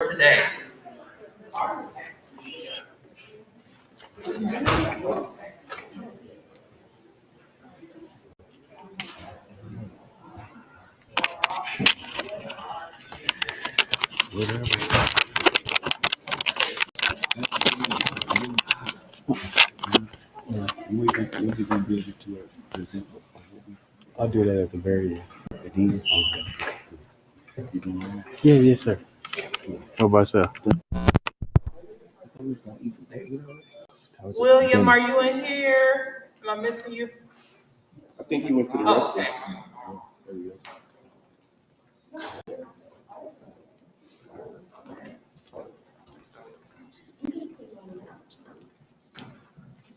today. I'll do that at the very end. Yeah, yes, sir. How about yourself? William, are you in here? Am I missing you? I think he went to the Oh, restroom. okay. There we go.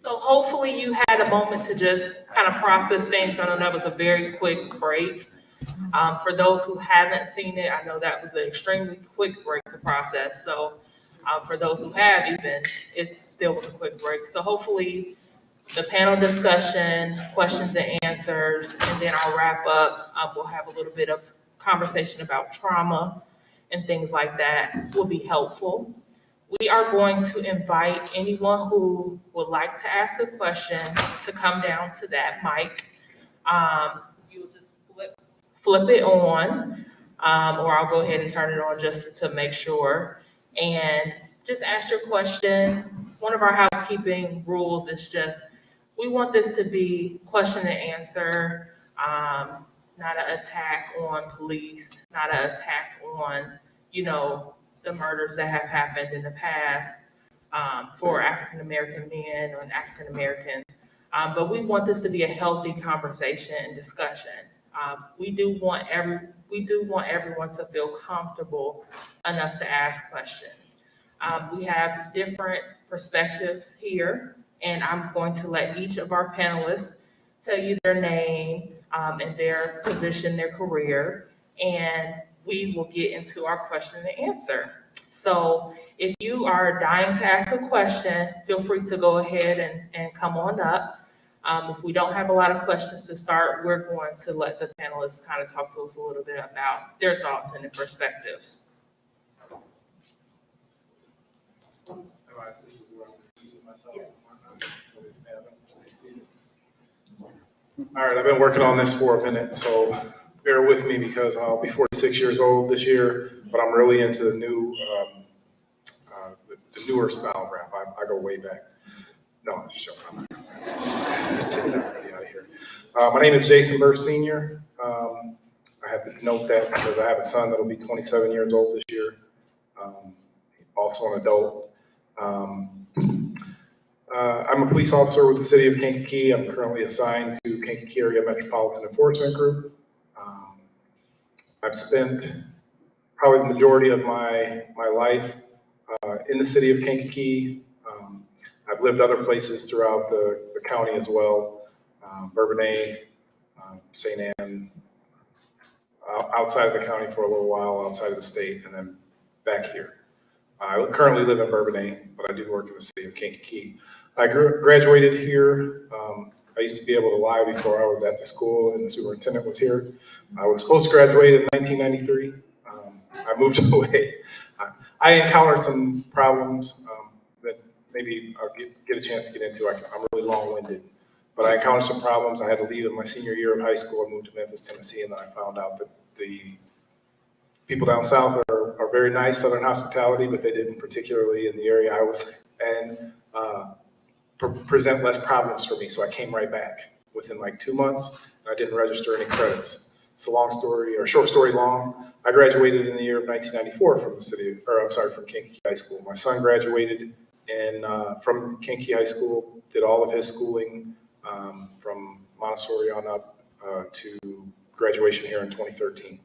So hopefully you had a moment to just kind of process things. I know that was a very quick break. For those who haven't seen it, I know that was an extremely quick break to process. So for those who have even, it still was a quick break. So hopefully the panel discussion, questions and answers, and then I'll wrap up. We'll have a little bit of conversation about trauma and things like that will be helpful. We are going to invite anyone who would like to ask a question to come down to that mic. You'll just flip it on, or I'll go ahead and turn it on just to make sure. And just ask your question. One of our housekeeping rules is just, we want this to be question and answer, not an attack on police, not an attack on, the murders that have happened in the past for African American men or African Americans. But we want this to be a healthy conversation and discussion. We do want everyone to feel comfortable enough to ask questions. We have different perspectives here, and I'm going to let each of our panelists tell you their name and their position, their career, and we will get into our question and answer. So if you are dying to ask a question, feel free to go ahead and come on up. If we don't have a lot of questions to start, we're going to let the panelists kind of talk to us a little bit about their thoughts and their perspectives. All right, this is where I'm using myself. All right, I've been working on this for a minute, so bear with me because I'll be 46 years old this year, but I'm really into the newer style of rap. I go way back. No, I'm just joking. She's already out of here. My name is Jason Burr Sr. I have to note that because I have a son that'll be 27 years old this year, also an adult. I'm a police officer with the city of Kankakee. I'm currently assigned to Kankakee Area Metropolitan Enforcement Group. I've spent probably the majority of my life in the city of Kankakee. I've lived other places throughout the county as well, Bourbonnais, St. Anne, outside of the county for a little while, outside of the state, and then back here. I currently live in Bourbonnais, but I do work in the city of Kankakee. I graduated here. I used to be able to lie before I was at the school and the superintendent was here. I was post-graduated in 1993. I moved away. I encountered some problems that maybe I'll get a chance to get into. I'm really long-winded, but I encountered some problems. I had to leave in my senior year of high school. I moved to Memphis, Tennessee, and then I found out that the people down south are very nice, Southern hospitality, but they didn't particularly in the area I was in present less problems for me. So I came right back within like 2 months, and I didn't register any credits. It's a long story, or short story long. I graduated in the year of 1994 from Kankakee High School. My son graduated from Kankakee High School, did all of his schooling from Montessori on up to graduation here in 2013.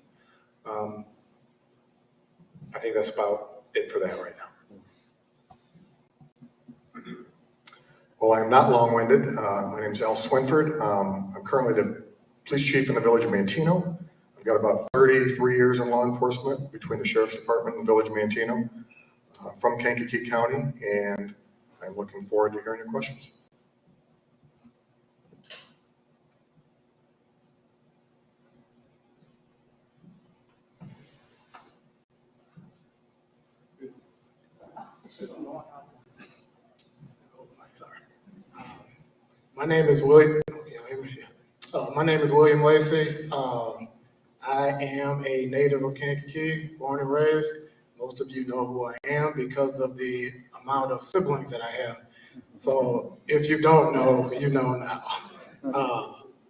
I think that's about it for that right now. Well, I'm not long-winded. My name is Al Swinford. I'm currently the police chief in the village of Manteno. I've got about 33 years in law enforcement between the sheriff's department and the village of Manteno from Kankakee County, and I'm looking forward to hearing your questions. Sorry. My name is William. My name is William Lacy. I am a native of Kankakee, born and raised. Most of you know who I am because of the amount of siblings that I have. So if you don't know, you know now.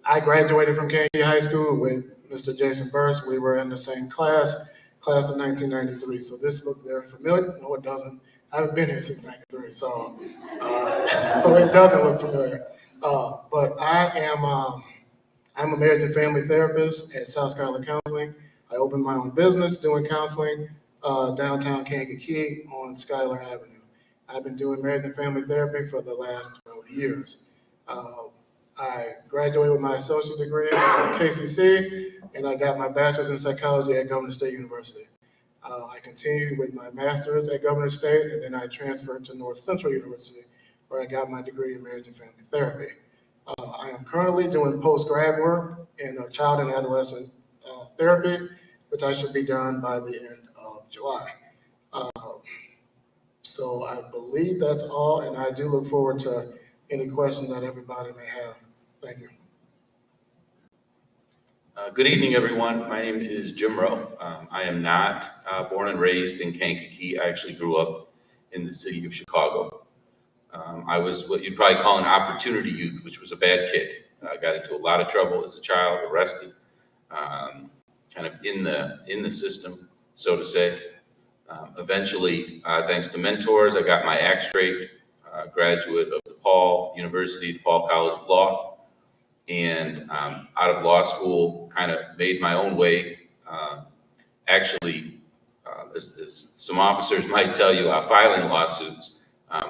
I graduated from Kankakee High School with Mr. Jason Burst. We were in the same class of 1993. So this looks very familiar. No, it doesn't. I haven't been here since '93, so it doesn't look familiar. But I'm a marriage and family therapist at South Schuyler Counseling. I opened my own business doing counseling downtown Kankakee on Schuyler Avenue. I've been doing marriage and family therapy for the last 12 years. I graduated with my associate degree at KCC, and I got my bachelor's in psychology at Governor State University. I continued with my master's at Governor State, and then I transferred to North Central University, where I got my degree in marriage and family therapy. I am currently doing post-grad work in child and adolescent therapy, which I should be done by the end of July. So I believe that's all, and I do look forward to any questions that everybody may have. Thank you. Good evening, everyone. My name is Jim Rowe. I am not born and raised in Kankakee. I actually grew up in the city of Chicago. I was what you'd probably call an opportunity youth, which was a bad kid. I got into a lot of trouble as a child, arrested, kind of in the system, so to say. Eventually, thanks to mentors, I got my act straight, graduate of DePaul University, DePaul College of Law. And out of law school, kind of made my own way. Actually, as some officers might tell you, filing lawsuits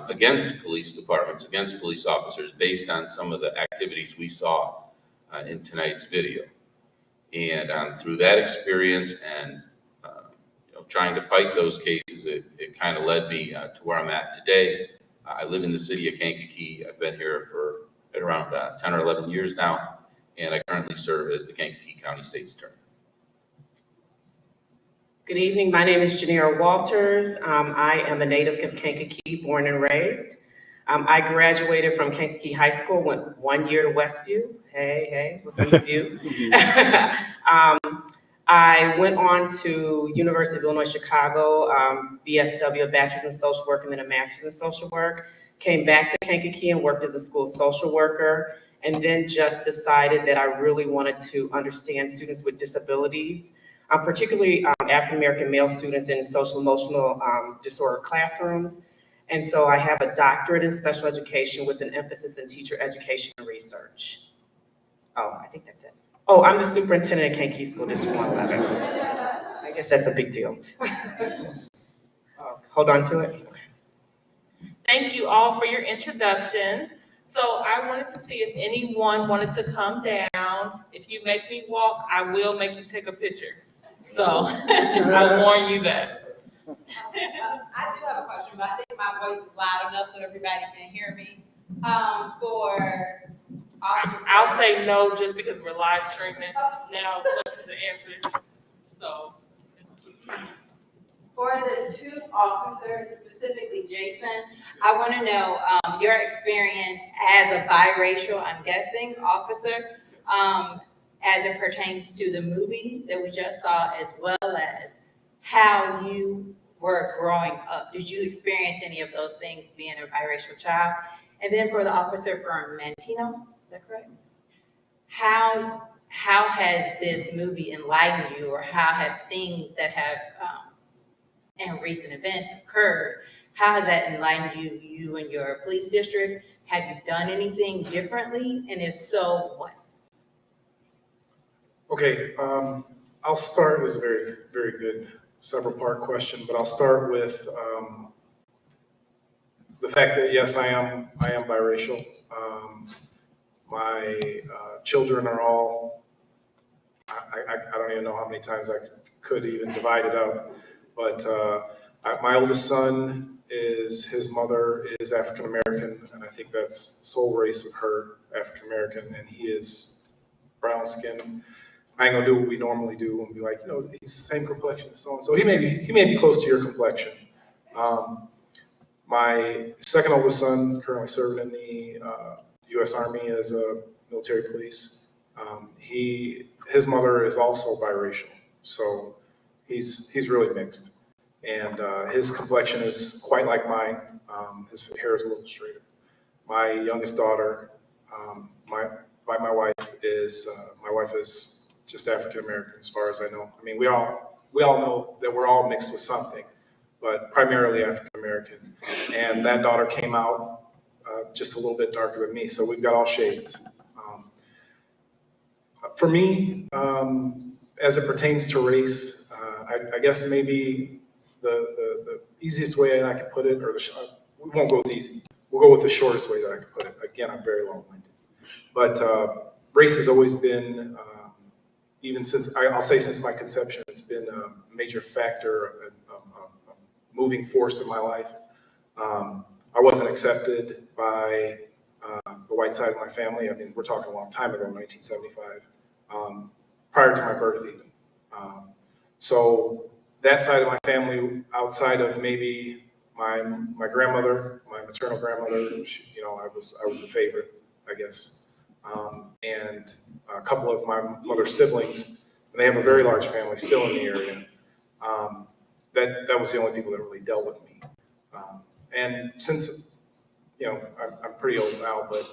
against police departments, against police officers, based on some of the activities we saw in tonight's video. And through that experience and trying to fight those cases, it kind of led me to where I'm at today. I live in the city of Kankakee. I've been here for around 10 or 11 years now, and I currently serve as the Kankakee County State's Attorney. Good evening. My name is Janera Walters. I am a native of Kankakee, born and raised. I graduated from Kankakee High School, went 1 year to Westview. Hey, what's in the view? I went on to University of Illinois, Chicago, BSW, a bachelor's in social work, and then a master's in social work. Came back to Kankakee and worked as a school social worker, and then just decided that I really wanted to understand students with disabilities, particularly African-American male students in social emotional disorder classrooms. And so I have a doctorate in special education with an emphasis in teacher education and research. Oh, I think that's it. Oh, I'm the superintendent at Kankakee School District 111. I guess that's a big deal. Hold on to it. Thank you all for your introductions. So I wanted to see if anyone wanted to come down. If you make me walk, I will make you take a picture. So I warn you that. I do have a question, but I think my voice is loud enough so everybody can hear me. I'll say no just because we're live streaming now, questions and answers. So. For the two officers, specifically Jason, I want to know your experience as a biracial, I'm guessing, officer, as it pertains to the movie that we just saw, as well as how you were growing up. Did you experience any of those things being a biracial child? And then for the officer from Mantino, is that correct? How has this movie enlightened you, or how have things that have and recent events occurred, how has that enlightened you and your police district? Have you done anything differently? And if so, what? Okay, I'll start. It was a very, very good several-part question, but I'll start with the fact that yes, I am biracial. My children are all. I don't even know how many times I could even divide it up. But my oldest son his mother is African American, and I think that's the sole race of her, African American, and he is brown skinned. I ain't gonna do what we normally do and be like, he's the same complexion as so and so. He may be close to your complexion. My second oldest son currently serving in the U.S. Army as a military police. His mother is also biracial, so he's really mixed. And his complexion is quite like mine. His hair is a little straighter. My youngest daughter, by my wife is just African American, as far as I know. I mean, we all know that we're all mixed with something, but primarily African American. And that daughter came out just a little bit darker than me, so we've got all shades. For me, as it pertains to race, I guess maybe the easiest way I could put it, we won't go with easy. We'll go with the shortest way that I could put it. Again, I'm very long-winded. But race has always been, even since, I'll say since my conception, it's been a major factor, a moving force in my life. I wasn't accepted by the white side of my family. I mean, we're talking a long time ago, 1975, prior to my birth even. So that side of my family, outside of maybe my grandmother, my maternal grandmother, I was the favorite, I guess. And a couple of my mother's siblings, and they have a very large family still in the area. That was the only people that really dealt with me. And since, I'm pretty old now, but,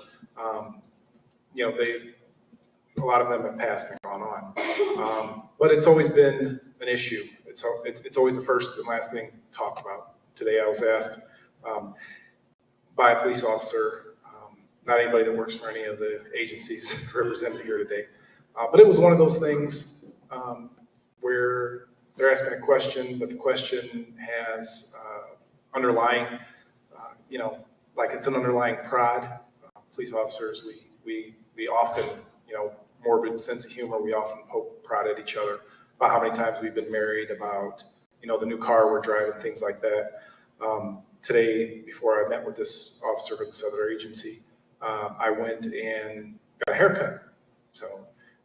a lot of them have passed and gone on. But it's always been an issue. It's always the first and last thing talked about. Today I was asked by a police officer, not anybody that works for any of the agencies represented here today, but it was one of those things where they're asking a question, but the question has underlying, like it's an underlying prod. Police officers, we often, morbid sense of humor, we often poke prod at each other about how many times we've been married, about, the new car we're driving, things like that. Today, before I met with this officer from this other agency, I went and got a haircut.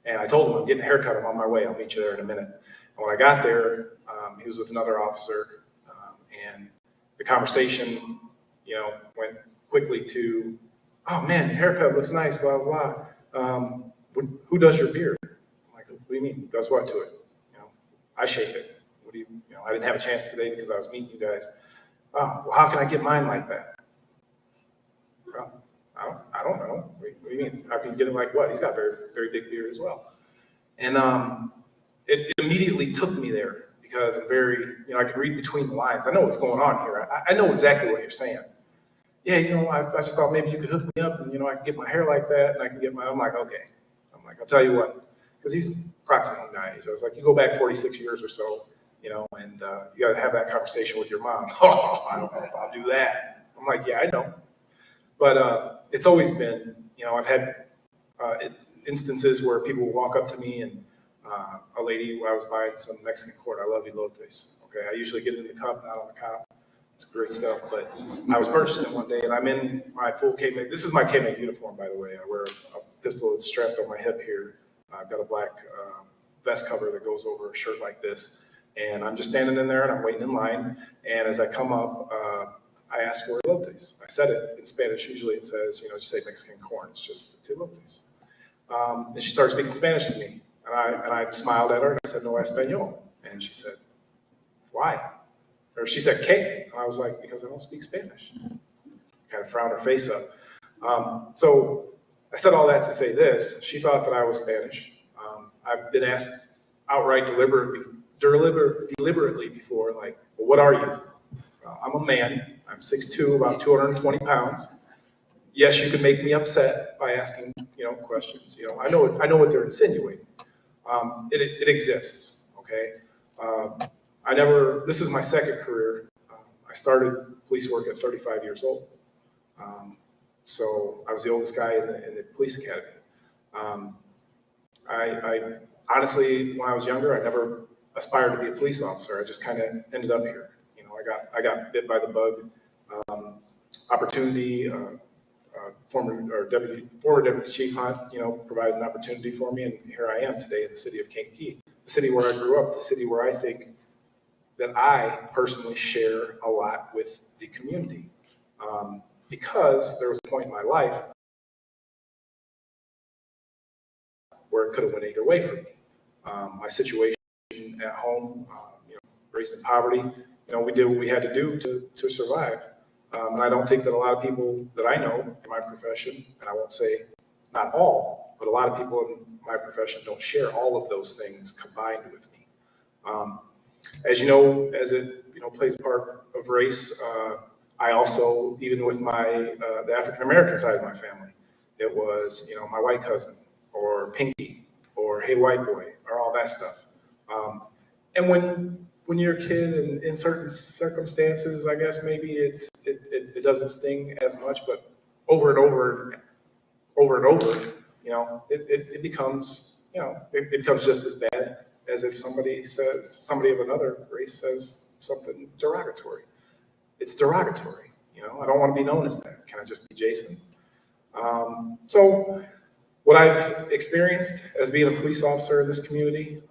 And I told him, I'm getting a haircut, I'm on my way, I'll meet you there in a minute. And when I got there, he was with another officer, and the conversation, went quickly to, oh man, your haircut looks nice, blah, blah, blah. Who does your beard? I'm like, what do you mean, who does what to it? I shave it. I didn't have a chance today because I was meeting you guys. Oh, well, how can I get mine like that? Well, I don't know. What do you mean? How can you get it like what? He's got a very, very big beard as well. And it immediately took me there because I'm very, I can read between the lines. I know what's going on here. I know exactly what you're saying. Yeah, I just thought maybe you could hook me up and, I can get my hair like that and I can get I'm like, okay. I'm like, I'll tell you what, because he's approximately my age. I was like, you go back 46 years or so, and you got to have that conversation with your mom. Oh, I don't know if I'll do that. I'm like, yeah, I know. But it's always been, I've had instances where people will walk up to me and a lady, I was buying some Mexican corn, I love elotes. Okay, I usually get it in the cup, not on the cop. It's great stuff, but I was purchasing one day and I'm in my full K-Mag. This is my K-Mag uniform, by the way. I wear a pistol that's strapped on my hip here. I've got a black vest cover that goes over a shirt like this. And I'm just standing in there and I'm waiting in line. And as I come up, I asked for elotes. I said it in Spanish. Usually it says, just say Mexican corn. It's elotes. And she started speaking Spanish to me. And I smiled at her and I said, no español. And she said, why? Or she said, ¿qué? And I was like, because I don't speak Spanish. Kind of frowned her face up. So I said all that to say this. She thought that I was Spanish. I've been asked outright deliberately before, like, well, what are you? I'm a man. I'm 6'2", about 220 pounds. Yes, you can make me upset by asking, questions. I know what they're insinuating. It exists, okay? This is my second career. I started police work at 35 years old. So I was the oldest guy in the police academy. I honestly, when I was younger, I never aspired to be a police officer. I just kind of ended up here. I got bit by the bug. Opportunity, former Deputy Chief Hunt, provided an opportunity for me, and here I am today in the city of Kankakee, the city where I grew up, the city where I think that I personally share a lot with the community. because there was a point in my life where it could have went either way for me. My situation at home, raised in poverty, we did what we had to do to survive. And I don't think that a lot of people that I know in my profession, and I won't say not all, but a lot of people in my profession don't share all of those things combined with me. As you know, as it plays a part of race, I also, even with the African American side of my family, it was my white cousin or Pinky or Hey White Boy or all that stuff. And when you're a kid and in certain circumstances, I guess maybe it doesn't sting as much, but over and over, it becomes it becomes just as bad as if somebody of another race says something derogatory. It's derogatory. I don't want to be known as that. Can I just be Jason? So what I've experienced as being a police officer in this community,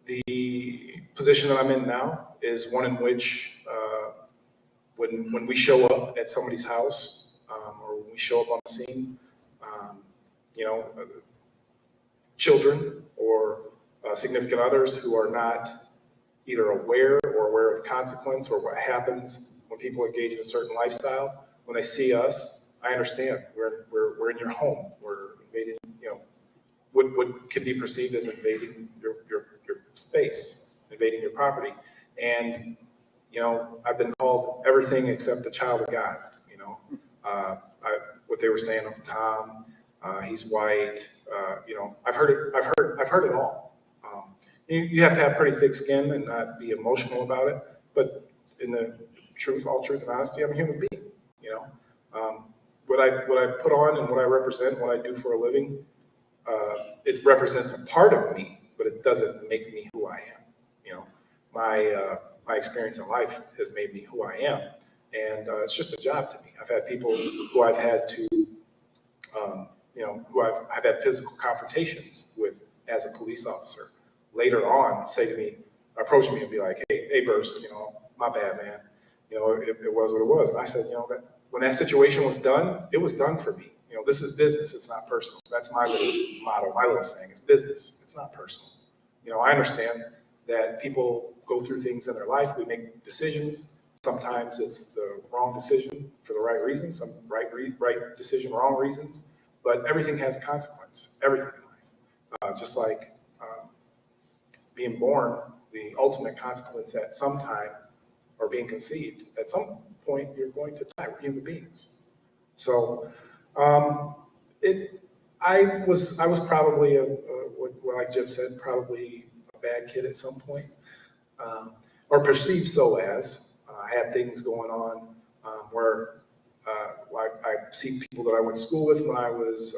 the position that I'm in now is one in which when we show up at somebody's house or when we show up on the scene, children or significant others who are not either aware or aware of the consequence or what happens when people engage in a certain lifestyle, when they see us, I understand we're in your home. We're invading, what could be perceived as invading your space, invading your property. And, I've been called everything except a child of God, what they were saying of Tom, he's white, I've heard it all. You have to have pretty thick skin and not be emotional about it. But in the all truth and honesty, I'm a human being, What I put on and what I represent, what I do for a living, it represents a part of me, but it doesn't make me who I am. My experience in life has made me who I am, and it's just a job to me. I've had people who I've had to, who I've had physical confrontations with as a police officer. Later on, say to me, approach me and be like, hey, Burst, my bad, man. It was what it was. And I said, that when that situation was done, it was done for me. This is business. It's not personal. That's my little motto, my little saying. It's business. It's not personal. I understand that people go through things in their life. We make decisions. Sometimes it's the wrong decision for the right reasons. Some right decision, wrong reasons. But everything has a consequence. Everything in life. Just like being born, the ultimate consequence at some time, or being conceived, at some point you're going to die. We're human beings. So I was probably like Jim said, probably a bad kid at some point, or perceived so as. I had things going on where I see people that I went to school with when I was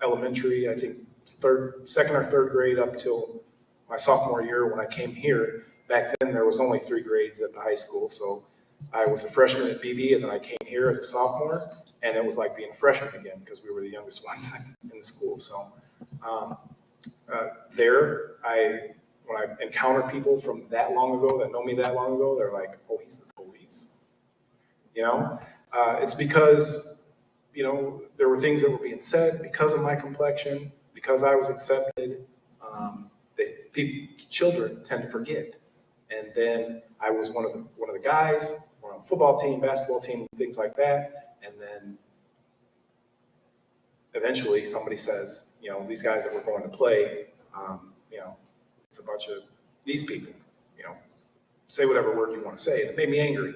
elementary, I think second or third grade up till my sophomore year when I came here. Back then, there was only 3 grades at the high school, so I was a freshman at BB, and then I came here as a sophomore, and it was like being a freshman again because we were the youngest ones in the school. So when I encounter people from that long ago that know me that long ago, they're like, "Oh, he's the police." It's because there were things that were being said because of my complexion, because I was accepted. Children tend to forget. And then I was one of the guys, on a football team, basketball team, things like that. And then eventually somebody says, these guys that we're going to play, it's a bunch of these people, say whatever word you want to say. And it made me angry.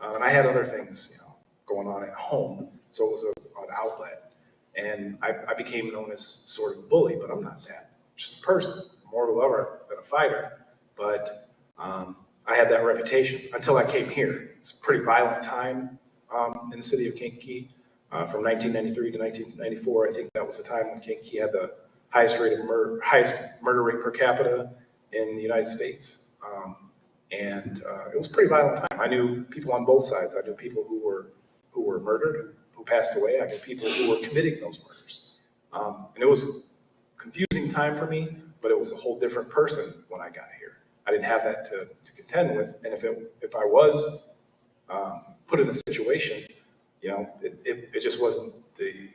And I had other things, going on at home. So it was an outlet. And I became known as sort of a bully, but I'm not that. Just a person, more of a lover than a fighter. But I had that reputation until I came here. It's a pretty violent time in the city of Kankakee. From 1993 to 1994, I think that was the time when Kankakee had the highest murder rate per capita in the United States. And it was a pretty violent time. I knew people on both sides. I knew people who were murdered, who passed away. I knew people who were committing those murders. And it was a confusing time for me, but it was a whole different person when I got here. I didn't have that to contend with. And if I was put in a situation, you know, it just wasn't the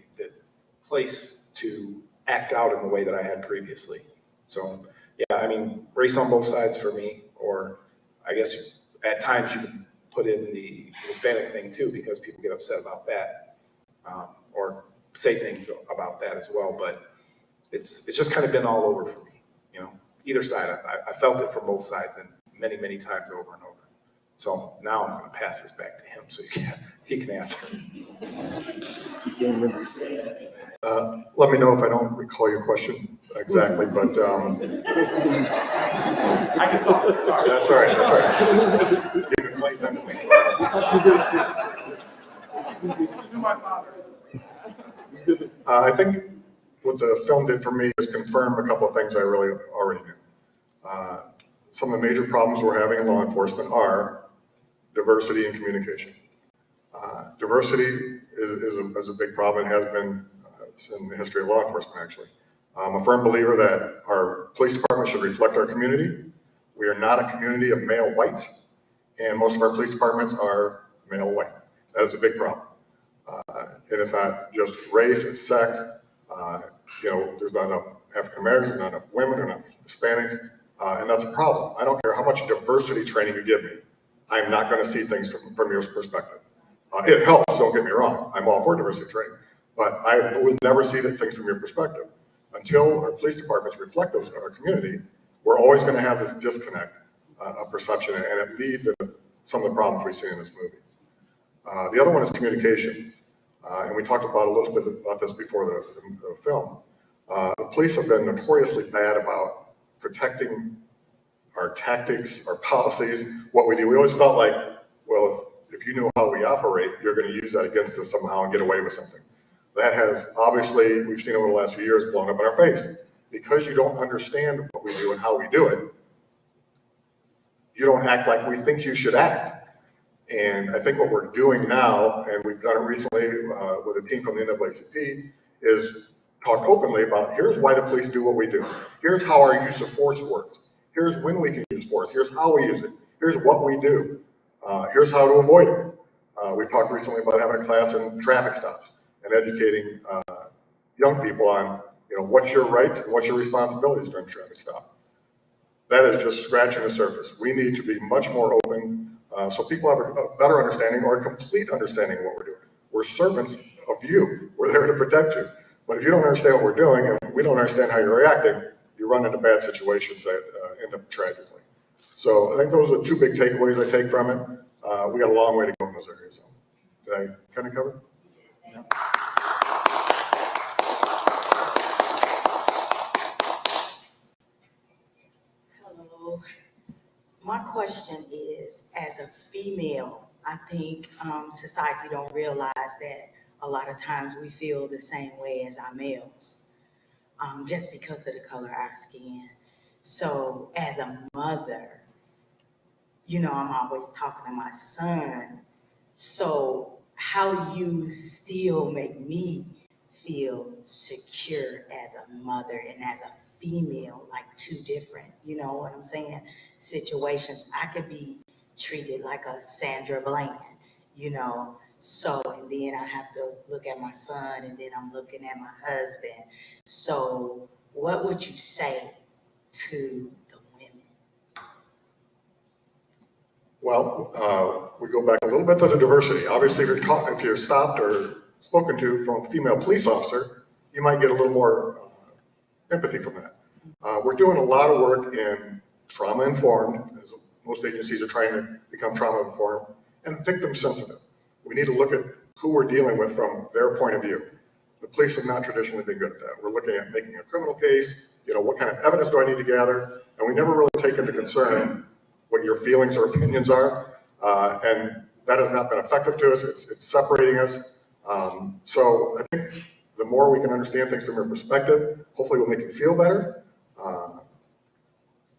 place to act out in the way that I had previously. So, yeah, I mean, race on both sides for me, or I guess at times you can put in the Hispanic thing too, because people get upset about that, or say things about that as well. But it's just kind of been all over for me, you know, either side. I felt it from both sides and many, many times over and over. So now I'm going to pass this back to him so he can answer. Let me know if I don't recall your question exactly, but I can talk. Sorry. that's all right. That's all right. Give me plenty of time to think about it. I think what the film did for me is confirm a couple of things I really already knew. Some of the major problems we're having in law enforcement are diversity and communication. Diversity is a big problem. It has been in the history of law enforcement, actually. I'm a firm believer that our police department should reflect our community. We are not a community of male whites, and most of our police departments are male white. That is a big problem. And it's not just race, it's sex. You know, there's not enough African Americans, there's not enough women, there's not enough Hispanics, and that's a problem. I don't care how much diversity training you give me, I'm not going to see things from your perspective. It helps, don't get me wrong. I'm all for diversity training, but I would never see things from your perspective. Until our police departments reflect those in our community, we're always going to have this disconnect of perception, and it leads to some of the problems we see in this movie. The other one is communication, and we talked about a little bit about this before the film. The police have been notoriously bad about protecting our tactics, our policies, what we do. We always felt like, well, if you knew how we operate, you're going to use that against us somehow and get away with something. That has obviously, we've seen over the last few years, blown up in our face. Because you don't understand what we do and how we do it, you don't act like we think you should act. And I think what we're doing now, and we've done it recently with a team from the NAACP, is talk openly about here's why the police do what we do. Here's how our use of force works. Here's when we can use force. Here's how we use it. Here's what we do. Here's how to avoid it. We talked recently about having a class in traffic stops and educating young people on, you know, what's your rights and what's your responsibilities during a traffic stop. That is just scratching the surface. We need to be much more open so people have a better understanding or a complete understanding of what we're doing. We're servants of you. We're there to protect you. But if you don't understand what we're doing and we don't understand how you're reacting, you run into bad situations that end up tragically. So I think those are two big takeaways I take from it. We got a long way to go in those areas. So, did I kind of cover? Yeah. Hello. My question is, as a female, I think society don't realize that a lot of times we feel the same way as our males, just because of the color of our skin. So as a mother, you know, I'm always talking to my son. So how do you still make me feel secure as a mother and as a female, like two different, you know what I'm saying, situations? I could be treated like a Sandra Bland, you know, so, and then I have to look at my son, and then I'm looking at my husband. So what would you say to the women? Well, we go back a little bit to the diversity. Obviously, if you're stopped or spoken to from a female police officer, you might get a little more empathy from that. We're doing a lot of work in trauma-informed, as most agencies are trying to become trauma-informed, and victim-sensitive. We need to look at who we're dealing with from their point of view. The police have not traditionally been good at that. We're looking at making a criminal case, you know, what kind of evidence do I need to gather? And we never really take into concern what your feelings or opinions are. And that has not been effective to us. It's separating us. So I think the more we can understand things from your perspective, hopefully will make you feel better.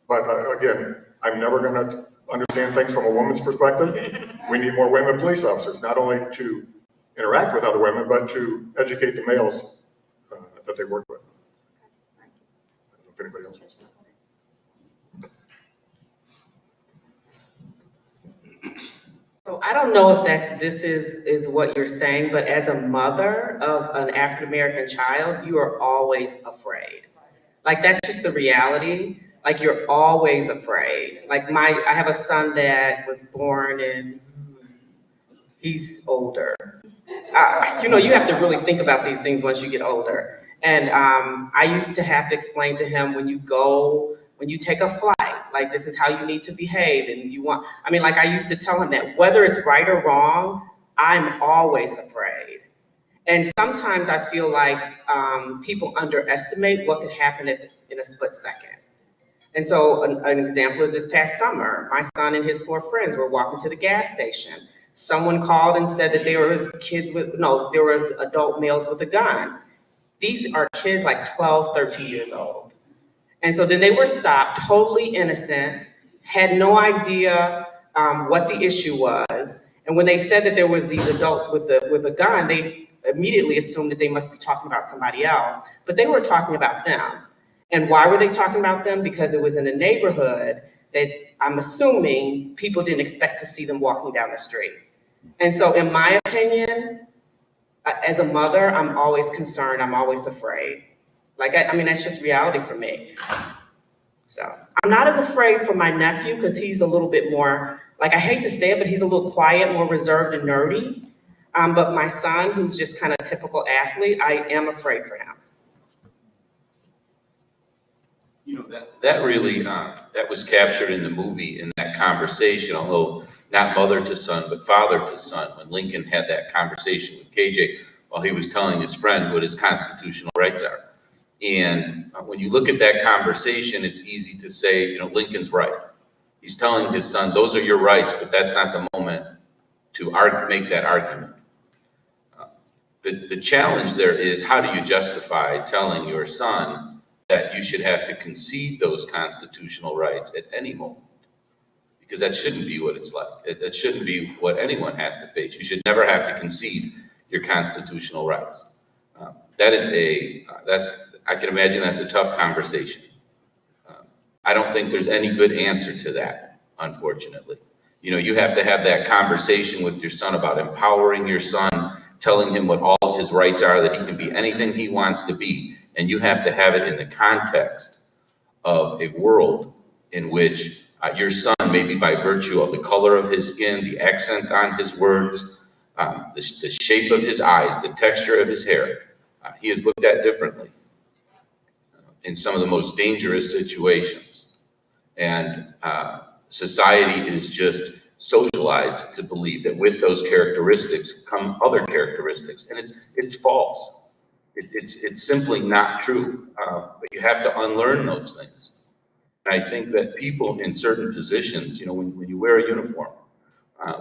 But again, I'm never going to understand things from a woman's perspective. We need more women police officers, not only to interact with other women, but to educate the males that they work with. I don't know if anybody else wants to. So So I don't know if this is what you're saying, but as a mother of an African-American child, you are always afraid. Like, that's just the reality. Like, you're always afraid. Like, I have a son that was born in, he's older. You have to really think about these things once you get older. And I used to have to explain to him, when you take a flight, like, this is how you need to behave. And I used to tell him that whether it's right or wrong, I'm always afraid. And sometimes I feel like people underestimate what could happen in a split second. And so an example is this past summer, my son and his 4 friends were walking to the gas station. Someone called and said that there was adult males with a gun. These are kids like 12, 13 years old. And so then they were stopped, totally innocent, had no idea what the issue was. And when they said that there was these adults with a gun, they immediately assumed that they must be talking about somebody else, but they were talking about them. And why were they talking about them? Because it was in a neighborhood that I'm assuming people didn't expect to see them walking down the street. And so in my opinion, as a mother, I'm always concerned, I'm always afraid. That's just reality for me. So I'm not as afraid for my nephew because he's a little bit more, I hate to say it, but he's a little quiet, more reserved and nerdy. But my son, who's just kind of typical athlete, I am afraid for him. That really, that was captured in the movie, in that conversation, although not mother to son, but father to son, when Lincoln had that conversation with KJ while he was telling his friend what his constitutional rights are. And when you look at that conversation, it's easy to say, Lincoln's right. He's telling his son, those are your rights, but that's not the moment to make that argument. The challenge there is, how do you justify telling your son that you should have to concede those constitutional rights at any moment? Because that shouldn't be what it's like. That shouldn't be what anyone has to face. You should never have to concede your constitutional rights. I can imagine that's a tough conversation. I don't think there's any good answer to that, unfortunately. You have to have that conversation with your son about empowering your son, telling him what all of his rights are, that he can be anything he wants to be. And you have to have it in the context of a world in which your son, maybe by virtue of the color of his skin, the accent on his words, the shape of his eyes, the texture of his hair, he is looked at differently in some of the most dangerous situations. And society is just socialized to believe that with those characteristics come other characteristics, and it's false. It's simply not true, but you have to unlearn those things. And I think that people in certain positions, when you wear a uniform,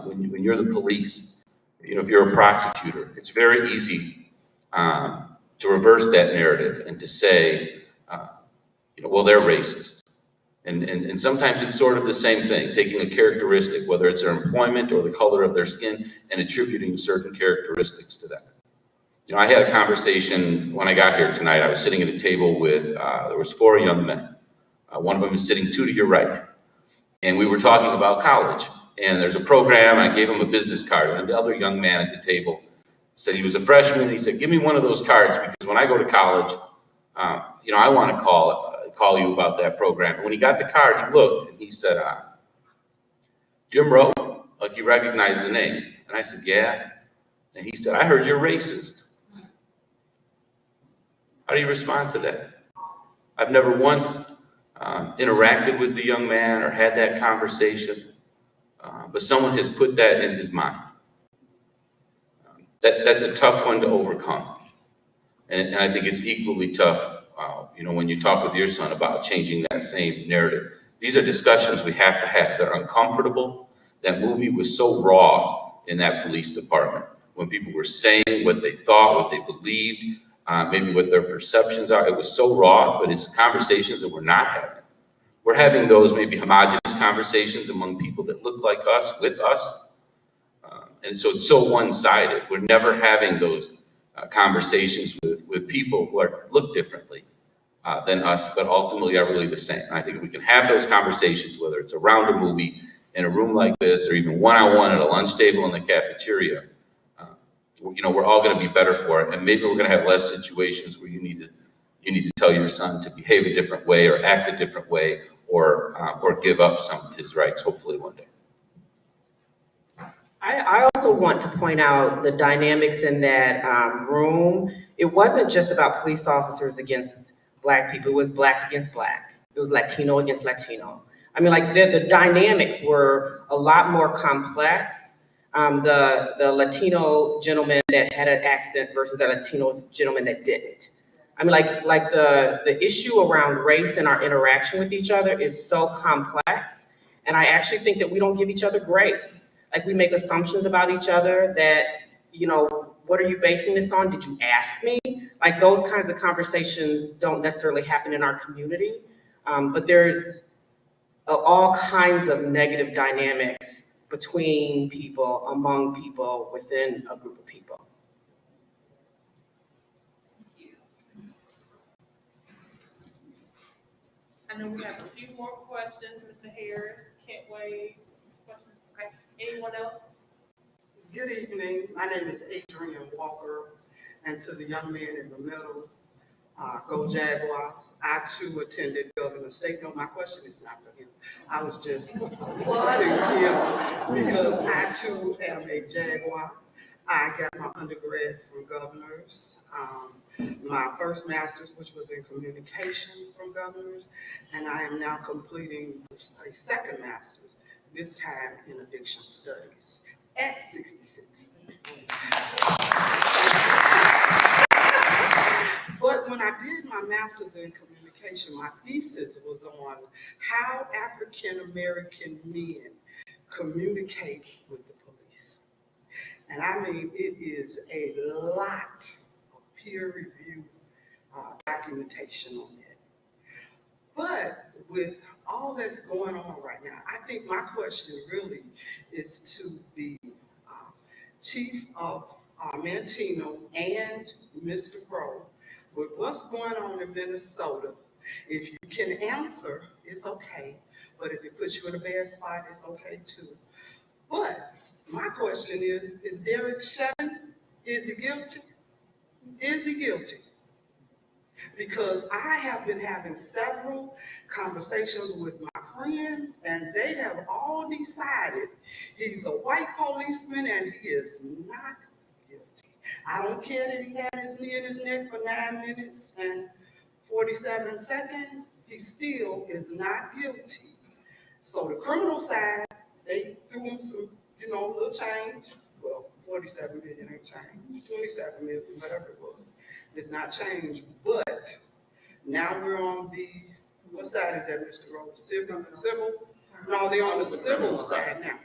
when you're the police, if you're a prosecutor, it's very easy to reverse that narrative and to say, well, they're racist. And sometimes it's sort of the same thing, taking a characteristic, whether it's their employment or the color of their skin, and attributing certain characteristics to that. I had a conversation when I got here tonight. I was sitting at a table with, there was 4 young men. One of them is sitting 2 to your right. And we were talking about college. And there's a program, I gave him a business card. And the other young man at the table said he was a freshman. He said, give me one of those cards, because when I go to college, I want to call you about that program. And when he got the card, he looked and he said, Jim Rowe, like, you recognize the name. And I said, yeah. And he said, I heard you're racist. How do you respond to that? I've never once interacted with the young man or had that conversation, but someone has put that in his mind. That's a tough one to overcome. And I think it's equally tough, when you talk with your son about changing that same narrative. These are discussions we have to have. They're uncomfortable. That movie was so raw in that police department, when people were saying what they thought, what they believed, maybe what their perceptions are. It was so raw, but it's conversations that we're not having. We're having those maybe homogenous conversations among people that look like us, with us. And so it's so one-sided. We're never having those conversations with people who look differently than us, but ultimately are really the same. And I think we can have those conversations, whether it's around a movie, in a room like this, or even one-on-one at a lunch table in the cafeteria, we're all going to be better for it. And maybe we're going to have less situations where you need to tell your son to behave a different way or act a different way or give up some of his rights, hopefully one day. I also want to point out the dynamics in that room. It wasn't just about police officers against Black people. It was Black against Black. It was Latino against Latino. I mean, like the dynamics were a lot more complex. The Latino gentleman that had an accent versus the Latino gentleman that didn't. I mean, like the issue around race and our interaction with each other is so complex. And I actually think that we don't give each other grace. Like we make assumptions about each other that, what are you basing this on? Did you ask me? Like those kinds of conversations don't necessarily happen in our community. But there's all kinds of negative dynamics between people, among people, within a group of people. I know we have a few more questions, Mr. Harris. Can't wait. Questions? Okay. Anyone else? Good evening. My name is Adrian Walker, and to the young man in the middle, go Jaguars. I too attended Governor State. No, my question is not for him. I was just applauding him because I too am a Jaguar. I got my undergrad from Governors, my first master's, which was in communication from Governors, and I am now completing a second master's, this time in addiction studies at 66. But when I did my master's in communication, my thesis was on how African American men communicate with the police. And I mean, it is a lot of peer-reviewed documentation on that. But with all that's going on right now, I think my question really is to the Chief of Mantino and Mr. Rowe. With what's going on in Minnesota, if you can answer, it's okay. But if it puts you in a bad spot, it's okay too. But my question is Derek Shatner, is he guilty? Is he guilty? Because I have been having several conversations with my friends, and they have all decided he's a white policeman and he is not guilty. I don't care that he had his knee in his neck for 9 minutes and 47 seconds, he still is not guilty. So the criminal side, they threw him some, little change. Well, 47 million ain't change, 27 million, whatever it was. It's not change, but now we're on what side is that, Mr. Rowe? Civil? No, they're on the civil side now.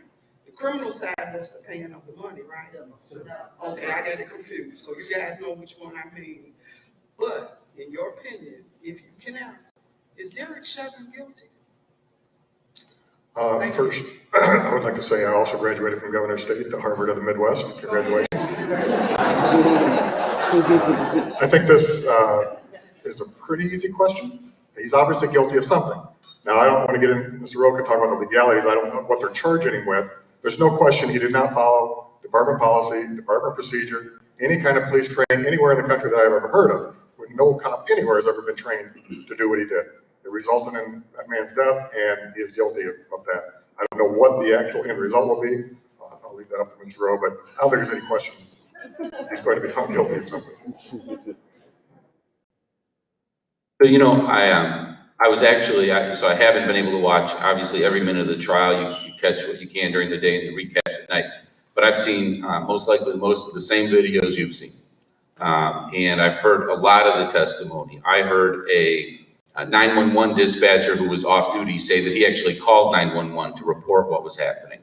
The criminal side was the paying of the money, right? Okay, I got it confused. So you guys know which one I mean. But in your opinion, if you can answer, is Derek Shatner guilty? First, I would like to say I also graduated from Governor State, the Harvard of the Midwest. Congratulations. I think this is a pretty easy question. He's obviously guilty of something. Now, I don't want to get in, Mr. Rowe can talk about the legalities. I don't know what they're charging him with. There's no question he did not follow department policy, department procedure, any kind of police training anywhere in the country that I've ever heard of. No cop anywhere has ever been trained to do what he did. It resulted in that man's death, and he is guilty of that. I don't know what the actual end result will be. I'll leave that up to Mr. Rowe, but I don't think there's any question he's going to be found guilty of something. So, I was actually, so I haven't been able to watch, obviously, every minute of the trial. You catch what you can during the day and the recaps at night. But I've seen most likely most of the same videos you've seen. And I've heard a lot of the testimony. I heard a 911 dispatcher who was off duty say that he actually called 911 to report what was happening.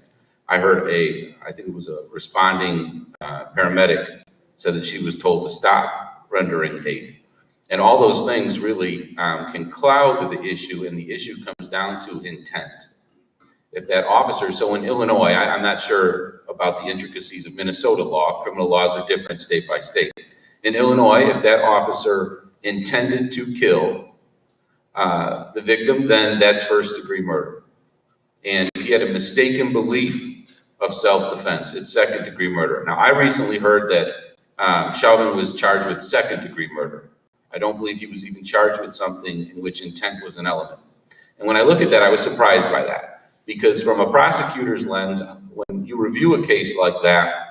I heard I think it was a responding paramedic said that she was told to stop rendering aid. And all those things really can cloud the issue, and the issue comes down to intent. If that officer, so in Illinois, I'm not sure about the intricacies of Minnesota law. Criminal laws are different state by state. In Illinois, if that officer intended to kill the victim, then that's first-degree murder. And if he had a mistaken belief of self-defense. It's second-degree murder. Now, I recently heard that Chauvin was charged with second-degree murder. I don't believe he was even charged with something in which intent was an element. And when I look at that, I was surprised by that, because from a prosecutor's lens, when you review a case like that,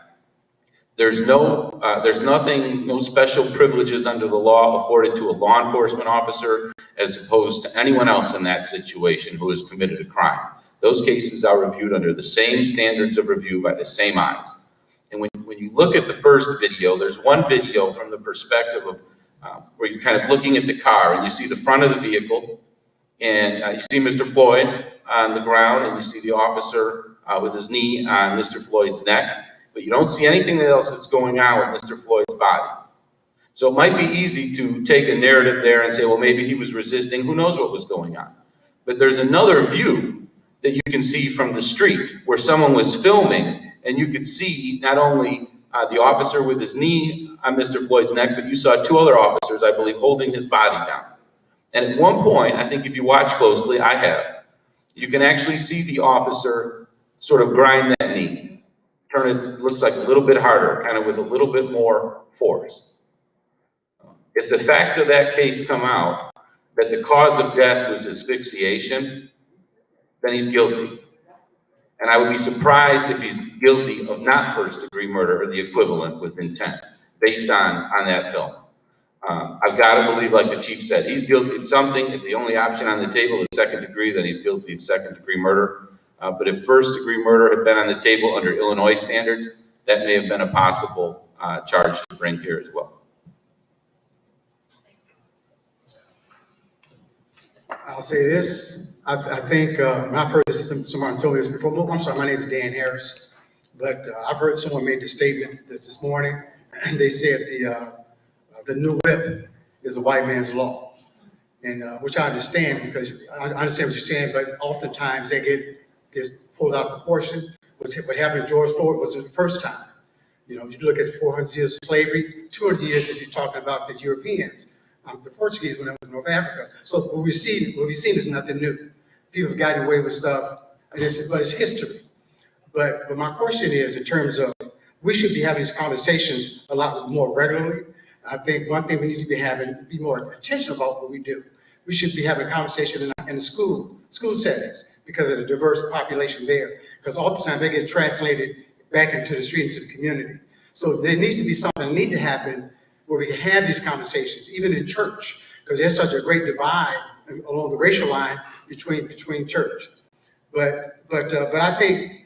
there's nothing, no special privileges under the law afforded to a law enforcement officer as opposed to anyone else in that situation who has committed a crime. Those cases are reviewed under the same standards of review by the same eyes. And when you look at the first video, there's one video from the perspective of where you're kind of looking at the car and you see the front of the vehicle, and you see Mr. Floyd on the ground, and you see the officer with his knee on Mr. Floyd's neck, but you don't see anything else that's going on with Mr. Floyd's body. So it might be easy to take a narrative there and say, well, maybe he was resisting, who knows what was going on. But there's another view that you can see from the street where someone was filming, and you could see not only the officer with his knee on Mr. Floyd's neck, but you saw two other officers, I believe, holding his body down. And at one point, I think if you watch closely, I have, you can actually see the officer sort of grind that knee, turn it, looks like a little bit harder, kind of with a little bit more force. If the facts of that case come out, that the cause of death was asphyxiation, then he's guilty. And I would be surprised if he's guilty of not first-degree murder or the equivalent with intent, based on that film. I've got to believe, like the chief said, he's guilty of something. If the only option on the table is second degree, then he's guilty of second-degree murder. But if first-degree murder had been on the table under Illinois standards, that may have been a possible charge to bring here as well. I'll say this. I think, I've heard this, someone told me this before. I'm sorry, my name is Dan Harris. But I've heard someone made the statement this morning, and they said the new whip is a white man's law. And which I understand, because I understand what you're saying, but oftentimes they get pulled out of proportion. What happened to George Floyd wasn't the first time. You know, you look at 400 years of slavery, 200 years if you're talking about the Europeans. The Portuguese when I was in North Africa. So what we've seen is nothing new. People have gotten away with stuff, but it's history. But my question is, in terms of, we should be having these conversations a lot more regularly. I think one thing we need to be more intentional about what we do. We should be having a conversation in school settings because of the diverse population there. Because oftentimes they get translated back into the street, into the community. So there needs to be something that needs to happen where we can have these conversations, even in church, because there's such a great divide along the racial line between church. But I think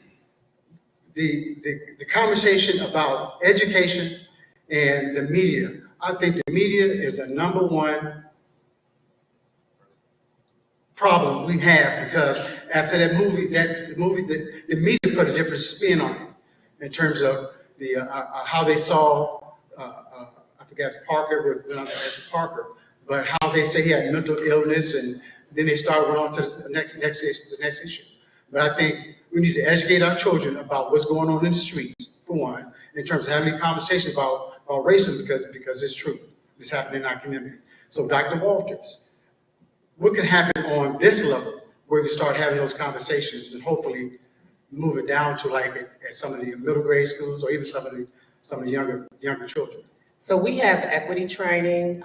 the conversation about education and the media, I think the media is the number one problem we have, because after the media put a different spin on it in terms of how they saw. I forgot Parker Parker, but how they say he had mental illness, and then they went on to the next issue. But I think we need to educate our children about what's going on in the streets, for one, in terms of having conversations about racism, because it's true. It's happening in our community. So Dr. Walters, what can happen on this level where we start having those conversations and hopefully move it down to like at some of the middle grade schools or even some of the younger children? So we have equity training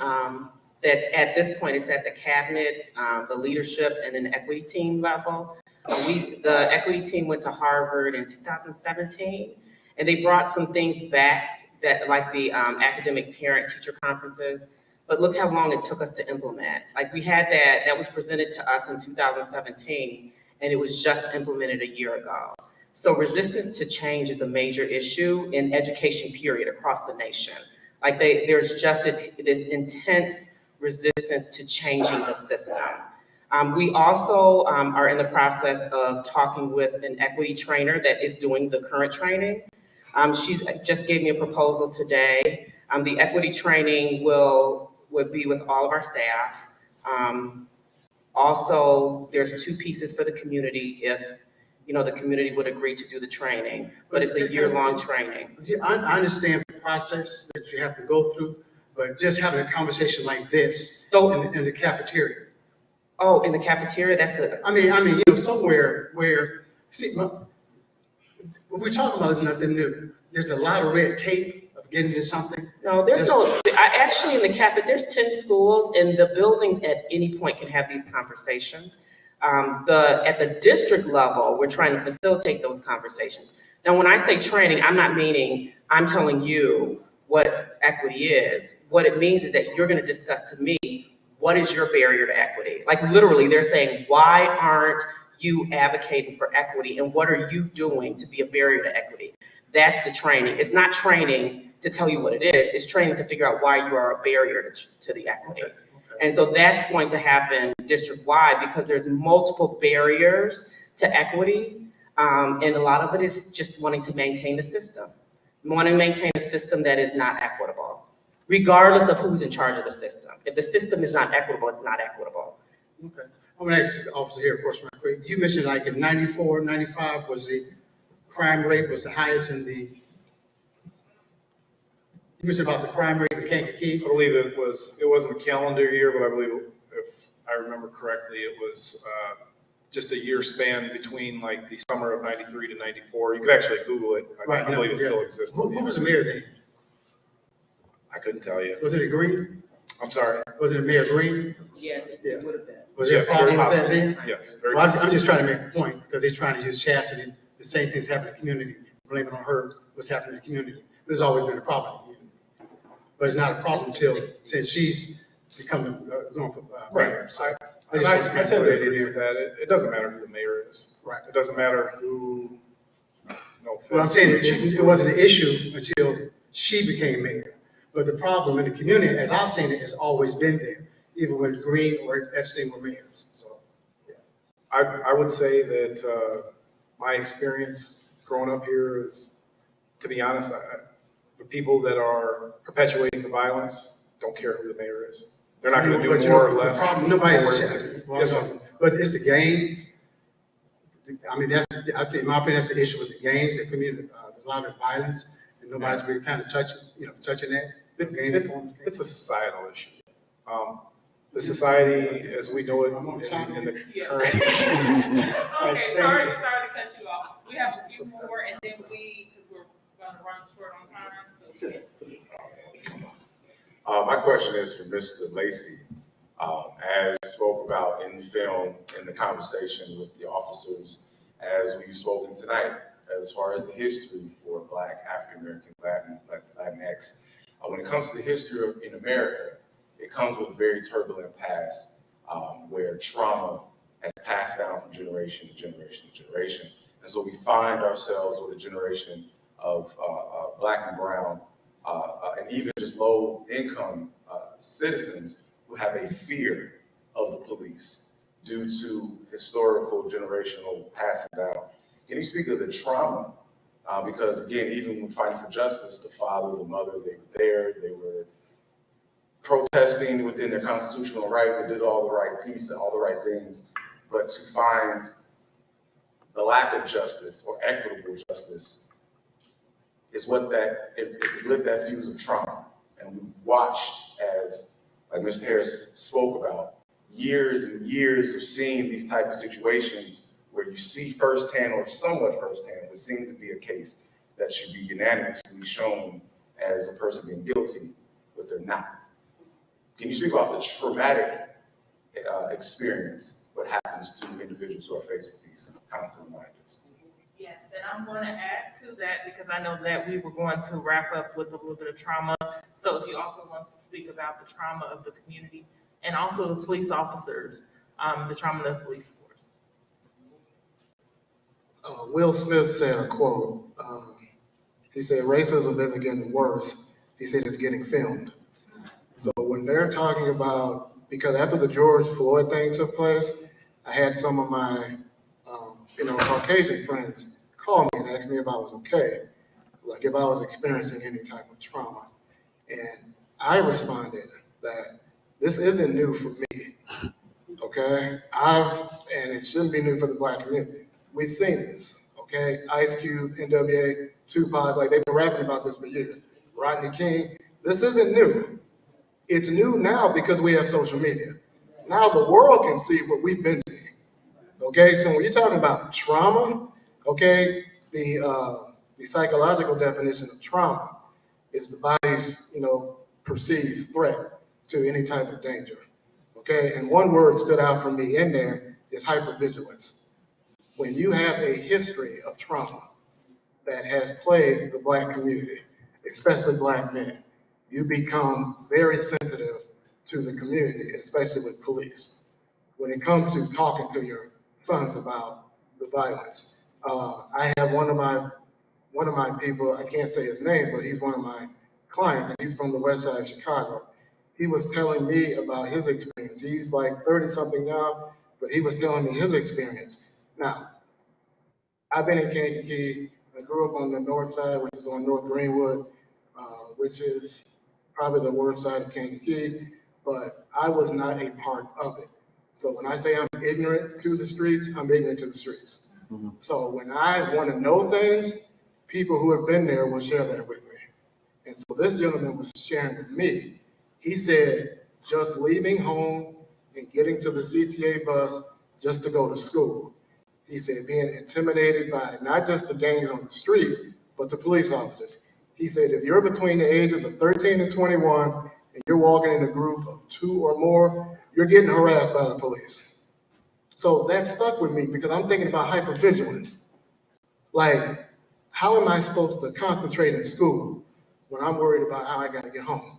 that's at this point, it's at the cabinet, the leadership and an equity team level. The equity team went to Harvard in 2017, and they brought some things back that like the academic parent-teacher conferences, but look how long it took us to implement. Like we had that was presented to us in 2017, and it was just implemented a year ago. So resistance to change is a major issue in education period across the nation. Like there's just this intense resistance to changing the system. We also are in the process of talking with an equity trainer that is doing the current training. She just gave me a proposal today. The equity training would be with all of our staff. Also, there's 2 pieces for the community if the community would agree to do the training, but it's a year-long training. I understand the process that you have to go through, but just having a conversation like this in the cafeteria. Oh, in the cafeteria, that's it. I mean, somewhere where See, what we're talking about is nothing new. There's a lot of red tape of getting into something. No, there's actually in the cafe, there's 10 schools and the buildings at any point can have these conversations. At the district level, we're trying to facilitate those conversations. Now, when I say training, I'm not meaning I'm telling you what equity is. What it means is that you're going to discuss to me, what is your barrier to equity? Like literally, they're saying, why aren't you advocating for equity and what are you doing to be a barrier to equity? That's the training. It's not training to tell you what it is. It's training to figure out why you are a barrier to the equity. Okay. And so that's going to happen district-wide because there's multiple barriers to equity. And a lot of it is just wanting to maintain the system. Wanting to maintain a system that is not equitable, regardless of who's in charge of the system. If the system is not equitable, it's not equitable. Okay. I'm gonna ask the officer here, of course, real quick. You mentioned like in 94, 95 was the crime rate was the highest in the, you mentioned about the crime rate in Kankakee? I believe it wasn't a calendar year, but I believe if I remember correctly, it was just a year span between like the summer of 93 to 94. You could actually Google it. I believe it still exists. Who was the mayor then? I couldn't tell you. Was it a Green? I'm sorry. Was it a Mayor Green? Yeah, it would have been. Was there a problem with that then? Yes. Very Well, I'm just trying to make a point because they're trying to use Chastity. The same things happen in the community. Blame it on her, what's happening in the community. But there's always been a problem in the community. But it's not a problem since she's become going for mayor. So I tend to agree with that. It doesn't matter who the mayor is. Right. It doesn't matter who, no offense. Well, I'm saying it wasn't an issue until she became mayor. But the problem in the community, as I've seen it, has always been there, even when Green or Epstein were mayors. So, yeah. I would say that my experience growing up here is, to be honest, the people that are perpetuating the violence don't care who the mayor is. They're not going to do more or less. Nobody's Yes, but it's the gangs. I mean, I think, in my opinion, that's the issue with the gangs, the community, a lot of violence, and nobody's really kind of touching that. It's a societal issue. The society, as we know it in the current. Okay, sorry to cut you off. We have a few more and then because we're going to run short on time. So. My question is for Mr. Lacy. As spoke about in film, in the conversation with the officers, as we've spoken tonight, as far as the history for Black, African-American, Latinx, when it comes to the history in America, it comes with a very turbulent past where trauma has passed down from generation to generation to generation. And so we find ourselves with a generation of Black and brown and even just low income citizens who have a fear of the police due to historical generational passing down. Can you speak of the trauma? Because again, even when fighting for justice, the father, the mother, they were there, they were protesting within their constitutional right, they did all the right pieces, all the right things, but to find the lack of justice or equitable justice is what it lit that fuse of trauma. And we watched as, like Mr. Harris spoke about, years and years of seeing these type of situations where you see firsthand or somewhat firsthand what seems to be a case that should be unanimously shown as a person being guilty, but they're not. Can you speak about the traumatic experience, what happens to individuals who are faced with these constant reminders? Yes, and I'm going to add to that because I know that we were going to wrap up with a little bit of trauma. So if you also want to speak about the trauma of the community and also the police officers, the trauma of the police force. Will Smith said a quote. He said, racism isn't getting worse. He said it's getting filmed. So when they're talking about, because after the George Floyd thing took place, I had some of my, Caucasian friends call me and ask me if I was okay, like if I was experiencing any type of trauma. And I responded that this isn't new for me, okay? And it shouldn't be new for the Black community. We've seen this, okay? Ice Cube, NWA, Tupac, like they've been rapping about this for years. Rodney King, this isn't new. It's new now because we have social media. Now the world can see what we've been seeing, okay? So when you're talking about trauma, Okay, the psychological definition of trauma is the body's, perceived threat to any type of danger. Okay, and one word stood out for me in there is hypervigilance. When you have a history of trauma that has plagued the Black community, especially Black men, you become very sensitive to the community, especially with police. When it comes to talking to your sons about the violence, I have one of my people, I can't say his name, but he's one of my clients, and he's from the west side of Chicago. He was telling me about his experience. He's like 30 something now, but he was telling me his experience. Now, I've been in Kankakee. I grew up on the north side, which is on North Greenwood, which is probably the worst side of Kankakee, but I was not a part of it. So when I say I'm ignorant to the streets, I'm ignorant to the streets. Mm-hmm. So when I want to know things, people who have been there will share that with me. And so this gentleman was sharing with me. He said, just leaving home and getting to the CTA bus just to go to school. He said, being intimidated by not just the gangs on the street, but the police officers. He said, if you're between the ages of 13 and 21, and you're walking in a group of 2 or more, you're getting harassed by the police. So that stuck with me because I'm thinking about hypervigilance. Like, how am I supposed to concentrate in school when I'm worried about how I got to get home?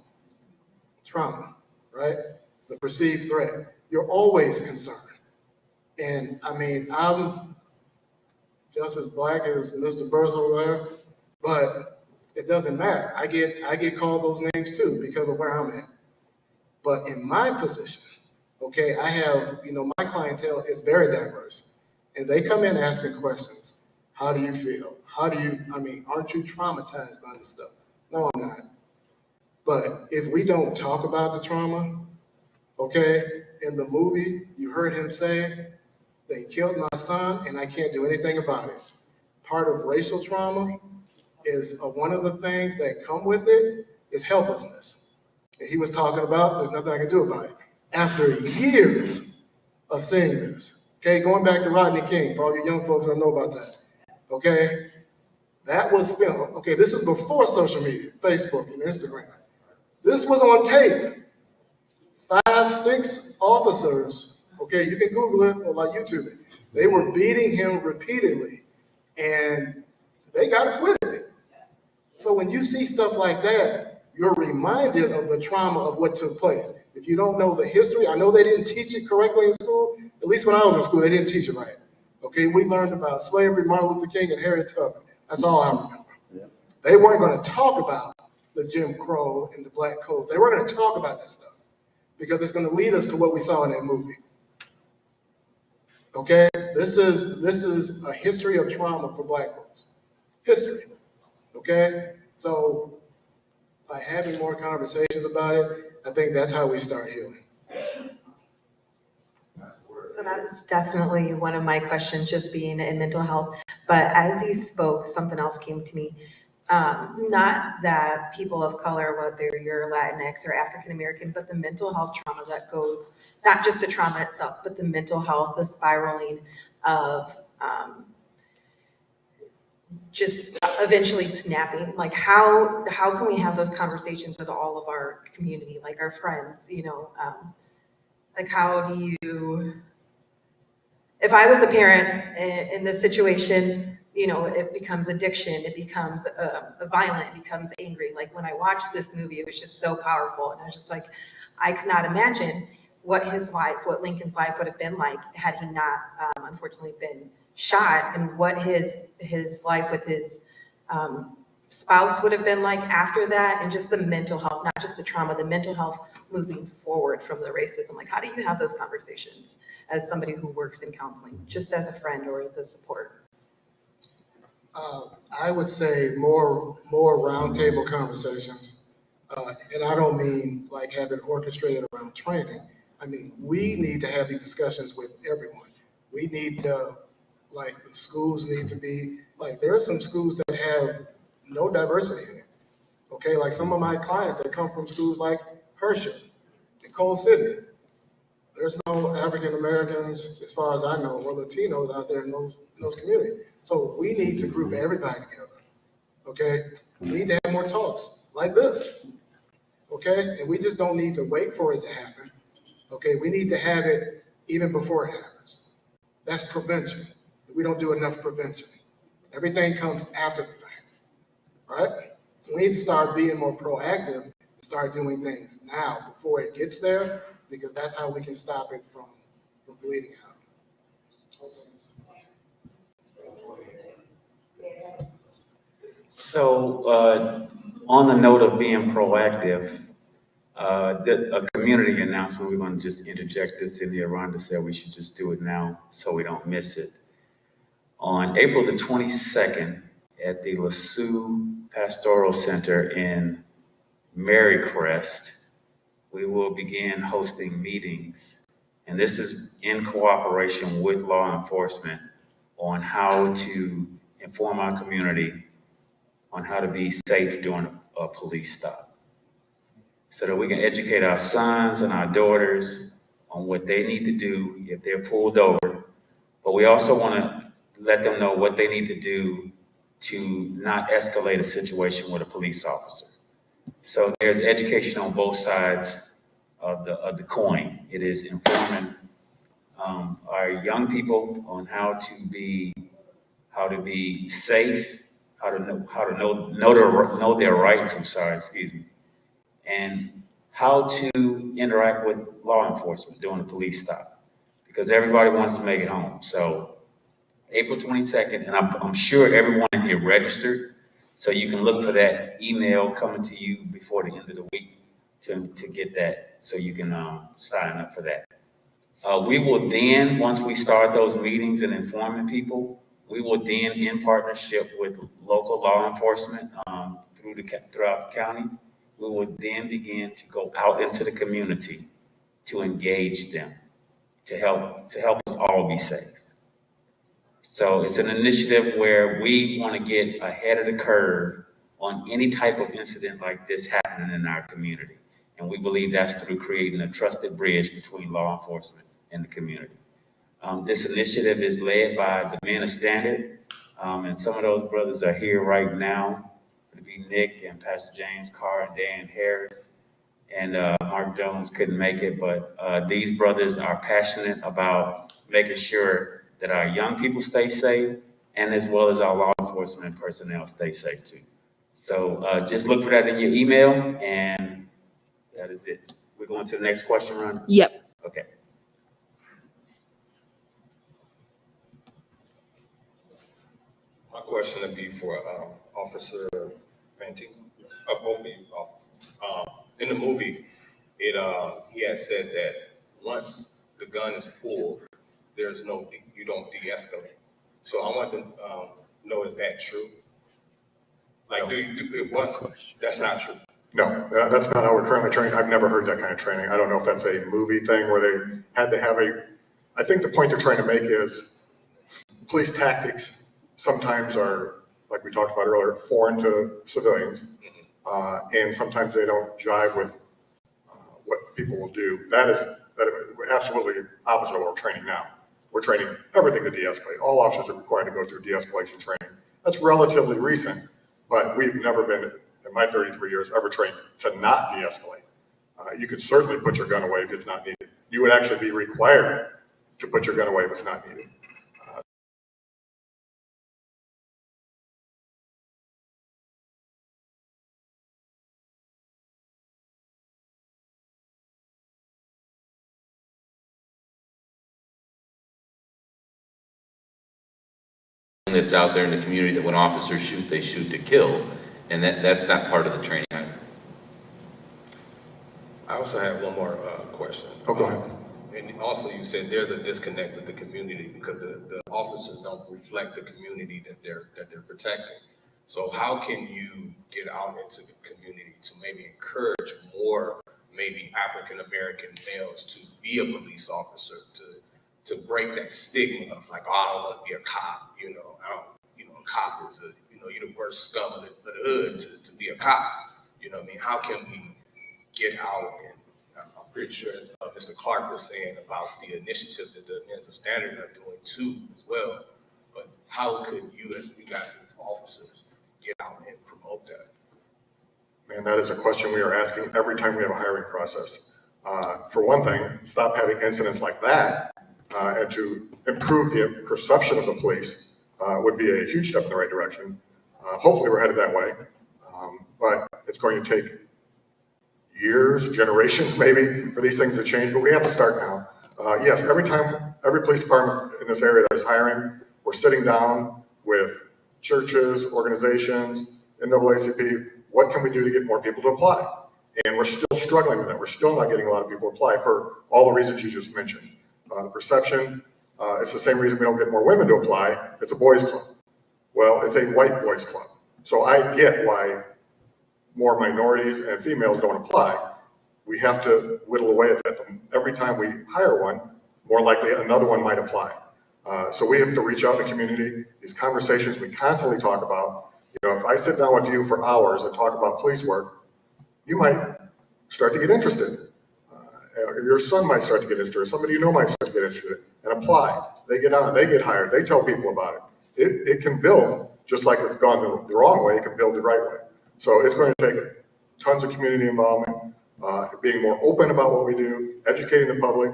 Trauma, right? The perceived threat. You're always concerned. And I mean, I'm just as Black as Mr. Burrs over there, but it doesn't matter. I get called those names too because of where I'm at. But in my position, okay, I have, my clientele is very diverse. And they come in asking questions. How do you feel? Aren't you traumatized by this stuff? No, I'm not. But if we don't talk about the trauma, okay, in the movie, you heard him say, they killed my son and I can't do anything about it. Part of racial trauma is one of the things that come with it is helplessness. And he was talking about there's nothing I can do about it. After years of seeing this, okay, going back to Rodney King, for all you young folks that know about that, okay, that was filmed. Okay, this is before social media, Facebook and Instagram. This was on tape. 5, 6 officers, okay, you can Google it or like YouTube it. They were beating him repeatedly and they got acquitted. So when you see stuff like that, you're reminded of the trauma of what took place. If you don't know the history, I know they didn't teach it correctly in school. At least when I was in school, they didn't teach it right. Okay, we learned about slavery, Martin Luther King, and Harriet Tubman. That's all I remember. Yeah. They weren't going to talk about the Jim Crow and the Black Codes. They weren't going to talk about that stuff because it's going to lead us to what we saw in that movie. Okay, this is a history of trauma for Black folks. History. Okay, so by having more conversations about it, I think that's how we start healing. So that's definitely one of my questions, just being in mental health. But as you spoke, something else came to me. Not that people of color, whether you're Latinx or African American, but the mental health trauma that goes, not just the trauma itself, but the mental health, the spiraling of just eventually snapping. Like how can we have those conversations with all of our community, like our friends, like how do you, if I was a parent in this situation, it becomes addiction, it becomes violent, it becomes angry. Like when I watched this movie, it was just so powerful. And I was just like, I could not imagine what Lincoln's life would have been like had he not, unfortunately, been shot, and what his life with his spouse would have been like after that, and just the mental health, not just the trauma, the mental health moving forward from the racism. Like, how do you have those conversations as somebody who works in counseling, just as a friend or as a support? I would say more roundtable conversations, and I don't mean like have it orchestrated around training. I mean, we need to have these discussions with everyone. We need to, like, the schools need to be, like, there are some schools that have no diversity in it. Okay, like some of my clients that come from schools like Herschel and Coal City. There's no African Americans, as far as I know, or Latinos out there in those communities. So we need to group everybody together, okay? We need to have more talks like this, okay? And we just don't need to wait for it to happen, okay? We need to have it even before it happens. That's prevention. We don't do enough prevention. Everything comes after the fact, right? So we need to start being more proactive and start doing things now before it gets there, because that's how we can stop it from bleeding out. So, on the note of being proactive, a community announcement, we're going to just interject this in here. Rhonda said we should just do it now so we don't miss it. On April the 22nd at the LeSue Pastoral Center in Marycrest, we will begin hosting meetings. And this is in cooperation with law enforcement on how to inform our community on how to be safe during a police stop, so that we can educate our sons and our daughters on what they need to do if they're pulled over. But we also want to let them know what they need to do to not escalate a situation with a police officer. So there's education on both sides of the coin. It is informing our young people on how to be safe, how to know their rights. And how to interact with law enforcement during a police stop, because everybody wants to make it home. So April 22nd, and I'm sure everyone here registered, so you can look for that email coming to you before the end of the week to get that, so you can sign up for that. We will then, once we start those meetings and informing people, we will then, in partnership with local law enforcement throughout the county, we will then begin to go out into the community to engage them, to help us all be safe. So it's an initiative where we want to get ahead of the curve on any type of incident like this happening in our community. And we believe that's through creating a trusted bridge between law enforcement and the community. This initiative is led by the Men of Standard, and some of those brothers are here right now. It would be Nick and Pastor James Carr and Dan Harris, and Mark Jones couldn't make it, but these brothers are passionate about making sure that our young people stay safe, and as well as our law enforcement personnel stay safe too. So just look for that in your email, and that is it. We're going to the next question, Ron? Yep. Okay. My question would be for Officer Pantino, both of you officers. In the movie, he had said that once the gun is pulled, you don't de-escalate. So I want to know, is that true? Like, No. do it once? That's not true. No, that's not how we're currently trained. I've never heard that kind of training. I don't know if that's a movie thing where they had to have I think the point they're trying to make is police tactics sometimes are, like we talked about earlier, foreign to civilians, and sometimes they don't jive with what people will do. That is absolutely opposite of what we're training now. We're training everything to de-escalate. All officers are required to go through de-escalation training. That's relatively recent, but we've never been, in my 33 years, ever trained to not de-escalate. You could certainly put your gun away if it's not needed. You would actually be required to put your gun away if it's not needed. That's out there in the community that when officers shoot, they shoot to kill, and that's not part of the training. I also have one more question. Oh, go ahead. And also you said there's a disconnect with the community because the officers don't reflect the community that they're protecting. So how can you get out into the community to maybe encourage more maybe African-American males to be a police officer, to break that stigma of like, oh, I don't want to be a cop, a cop is you're the worst scum of the hood to be a cop. You know what I mean? How can we get out and pretty sure as Mr. Clark was saying about the initiative that the Men's of Standard are doing too as well. But how could you guys as officers get out and promote that? Man, that is a question we are asking every time we have a hiring process. For one thing, stop having incidents like that, and to improve the perception of the police would be a huge step in the right direction. Hopefully we're headed that way, but it's going to take years, generations maybe, for these things to change, but we have to start now. Yes, every police department in this area that is hiring, we're sitting down with churches, organizations, NAACP, what can we do to get more people to apply? And we're still struggling with that. We're still not getting a lot of people to apply for all the reasons you just mentioned. The perception, it's the same reason we don't get more women to apply. It's a boys' club. Well, it's a white boys' club. So I get why more minorities and females don't apply. We have to whittle away at that. Every time we hire one, more likely another one might apply. So we have to reach out in the community. These conversations we constantly talk about. You know, if I sit down with you for hours and talk about police work, you might start to get interested. Your son might start to get interested. Somebody you know might start to get interested and apply. They get on, they get hired, they tell people about it. It can build, just like it's gone the wrong way, it can build the right way. So it's going to take tons of community involvement, being more open about what we do, educating the public,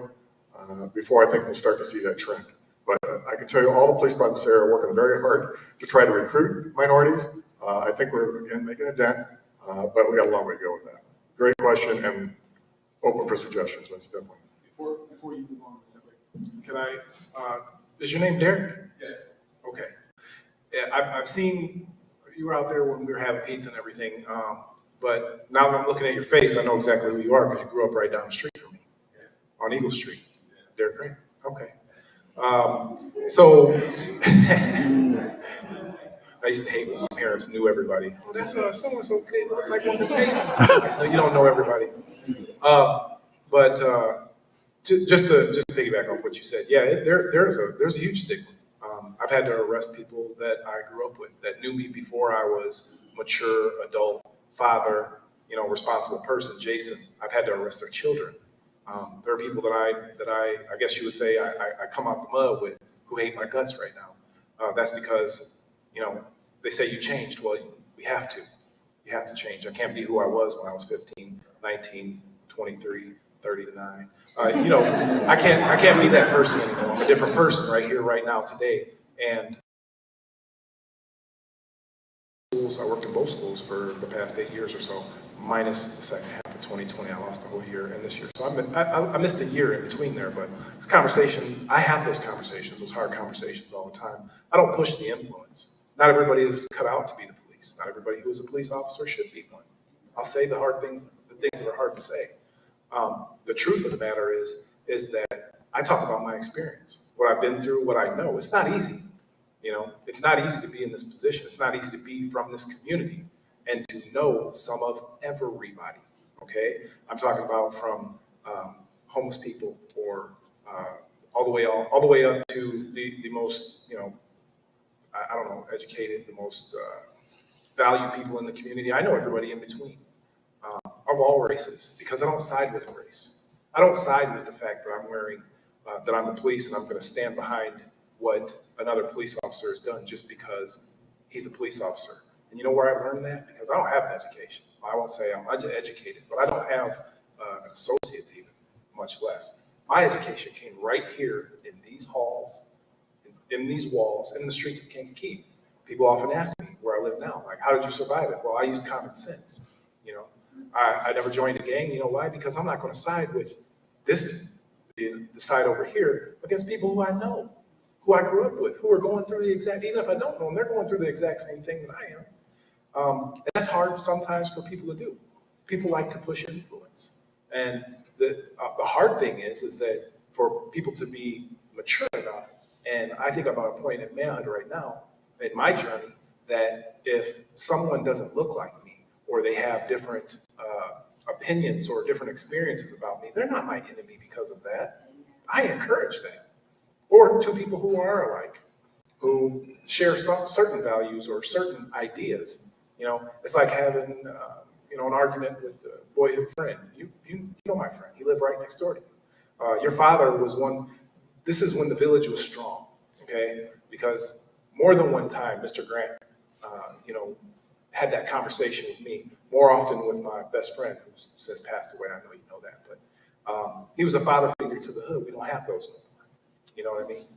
before I think we'll start to see that trend. But I can tell you all the police departments there are working very hard to try to recruit minorities. I think we're, again, making a dent, but we got a long way to go with that. Great question and open for suggestions, that's definitely. Before you move on, can I, is your name Derek? Yes. Okay. Yeah, I've seen, you were out there when we were having pizza and everything, but now that I'm looking at your face, I know exactly who you are because you grew up right down the street from me, on Eagle Street. Derek, right? Okay. So, I used to hate when my parents knew everybody. Oh, that's so-and-so kid, looks like one of the Masons. No, you don't know everybody. Just to piggyback off what you said, yeah, there's a huge stigma. I've had to arrest people that I grew up with, that knew me before I was mature, adult, father, responsible person, Jason. I've had to arrest their children. There are people that I guess you would say I come out the mud with who hate my guts right now. That's because, they say you changed. Well, we have to. You have to change. I can't be who I was when I was 15, 19, 23, 39. I can't be that person anymore. I'm a different person right here, right now, today. And I worked in both schools for the past 8 years or so, minus the second half of 2020. I lost a whole year and this year. So I missed a year in between there, but this conversation, I have those conversations, those hard conversations all the time. I don't push the influence. Not everybody is cut out to be the police. Not everybody who is a police officer should be one. I'll say the hard things, the things that are hard to say. The truth of the matter is that I talk about my experience, what I've been through, what I know. It's not easy. It's not easy to be in this position. It's not easy to be from this community and to know some of everybody, okay? I'm talking about from homeless people or all the way up to the most, I don't know, educated, the most valued people in the community. I know everybody in between, of all races, because I don't side with race. I don't side with the fact that I'm wearing, that I'm a police and I'm gonna stand behind what another police officer has done just because he's a police officer. And you know where I learned that? Because I don't have an education. I won't say I'm educated, but I don't have associates even, much less. My education came right here in these halls, in these walls, in the streets of Kankakee. People often ask me where I live now, like, how did you survive it? Well, I used common sense. I never joined a gang. You know why? Because I'm not going to side with the side over here against people who I know, who I grew up with, who are going through the exact, even if I don't know them, they're going through the exact same thing that I am. And that's hard sometimes for people to do. People like to push influence. And the hard thing is that for people to be mature enough, and I think I'm at a point in manhood right now, in my journey, that if someone doesn't look like me, or they have different opinions or different experiences about me, they're not my enemy because of that. I encourage that. Or two people who are alike, who share some certain values or certain ideas. It's like having, an argument with a boyhood friend. You You know my friend, he lived right next door to you. Your father was one, this is when the village was strong, okay? Because more than one time, Mr. Grant, had that conversation with me, more often with my best friend, who's since passed away. I know you know that, but he was a father figure to the hood. We don't have those no more. You know what I mean?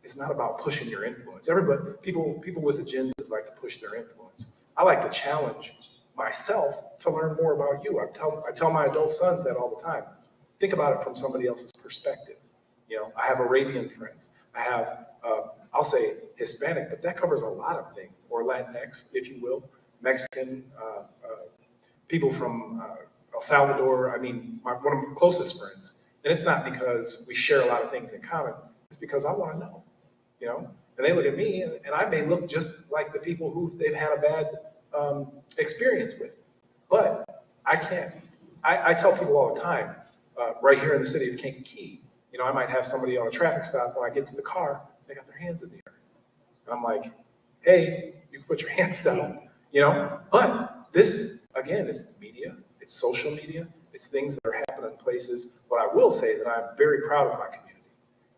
It's not about pushing your influence. People with agendas like to push their influence. I like to challenge myself to learn more about you. I tell my adult sons that all the time. Think about it from somebody else's perspective. I have Arabian friends. I have, I'll say Hispanic, but that covers a lot of things, or Latinx, if you will, Mexican, people from El Salvador. I mean, one of my closest friends. And it's not because we share a lot of things in common. It's because I want to know, And they look at me, and I may look just like the people who they've had a bad experience with. But I can't. I tell people all the time, right here in the city of Kankakee, I might have somebody on a traffic stop. When I get to the car, they got their hands in the air. And I'm like, hey, you can put your hands down, But this, again, is media. It's social media. It's things that are happening in places. But I will say that I'm very proud of my community,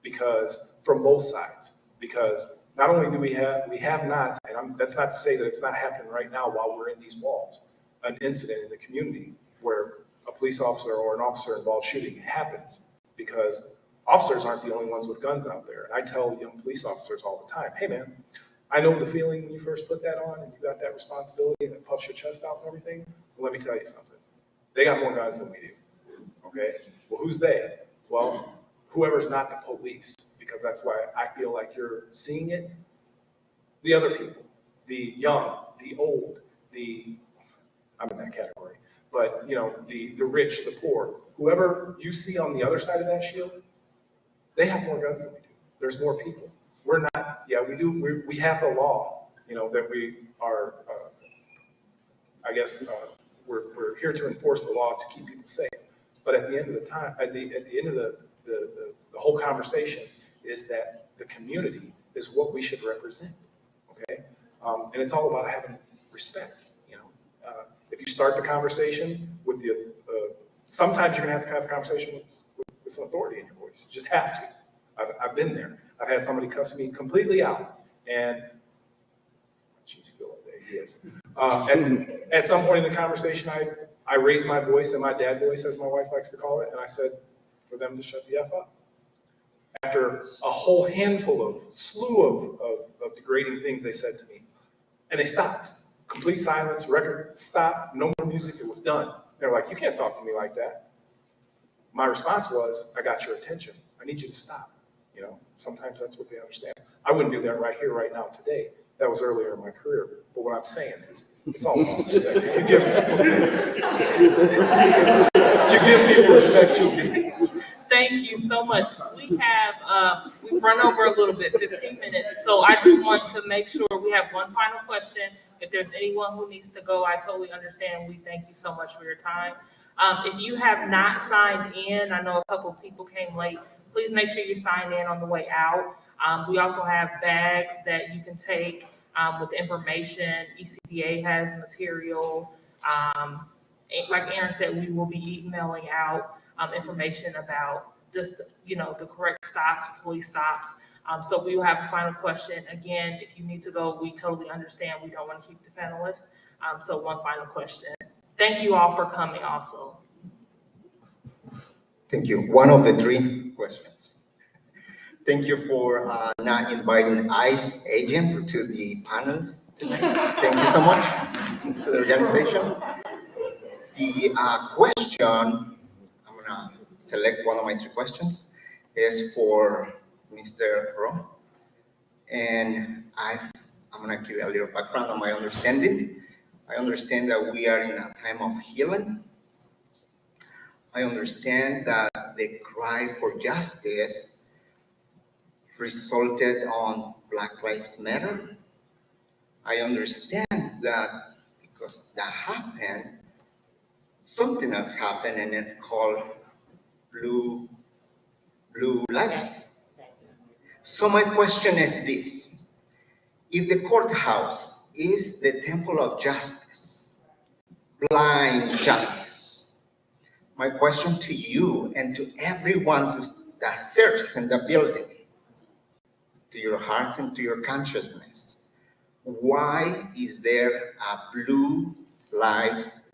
because from both sides, because not only do we have not, and that's not to say that it's not happening right now while we're in these walls, an incident in the community where a police officer or an officer involved shooting happens, because officers aren't the only ones with guns out there. And I tell young police officers all the time, hey man, I know the feeling when you first put that on and you got that responsibility and it puffs your chest out and everything. But let me tell you something. They got more guns than we do, okay? Well, who's they? Well, whoever's not the police, because that's why I feel like you're seeing it. The other people, the young, the old, I'm in that category, but the rich, the poor, whoever you see on the other side of that shield, they have more guns than we do. There's more people. We're not, we do, we have the law, that we are, we're here to enforce the law to keep people safe. But at the end of the time, at the end of the whole conversation is that the community is what we should represent, okay? And it's all about having respect, If you start the conversation with sometimes you're gonna have to have a conversation with some authority in your voice. You just have to. I've been there. I've had somebody cuss me completely out, and she's still up there. He is. At some point in the conversation, I raised my voice, and my dad voice, as my wife likes to call it, and I said for them to shut the F up. After a whole slew of degrading things they said to me, and they stopped. Complete silence, record stopped, no more music, it was done. They're like, you can't talk to me like that. My response was, I got your attention. I need you to stop. Sometimes that's what they understand. I wouldn't do that right here, right now, today. That was earlier in my career. But what I'm saying is, it's all about respect. If you give people respect, you'll get it. Thank you so much. We have, we've run over a little bit, 15 minutes. So I just want to make sure we have one final question. If there's anyone who needs to go, I totally understand. We thank you so much for your time. If you have not signed in, I know a couple of people came late, please make sure you sign in on the way out. We also have bags that you can take with information. ECBA has material. Like Aaron said, we will be emailing out information about just, the correct stops, police stops. So we will have a final question. Again, if you need to go, we totally understand. We don't want to keep the panelists. So one final question. Thank you all for coming also. Thank you. One of the three questions. Thank you for not inviting ICE agents to the panels tonight. Thank you so much to the organization. The question, I'm gonna select one of my three questions, is for Mr. Rowe. And I'm gonna give you a little background on my understanding. I understand that we are in a time of healing. I understand that the cry for justice resulted on Black Lives Matter. I understand that because that happened, something else happened, and it's called blue lives. So my question is this: if the courthouse is the temple of justice, blind justice. My question to you and to everyone that serves in the building, to your hearts and to your consciousness, why is there a blue lives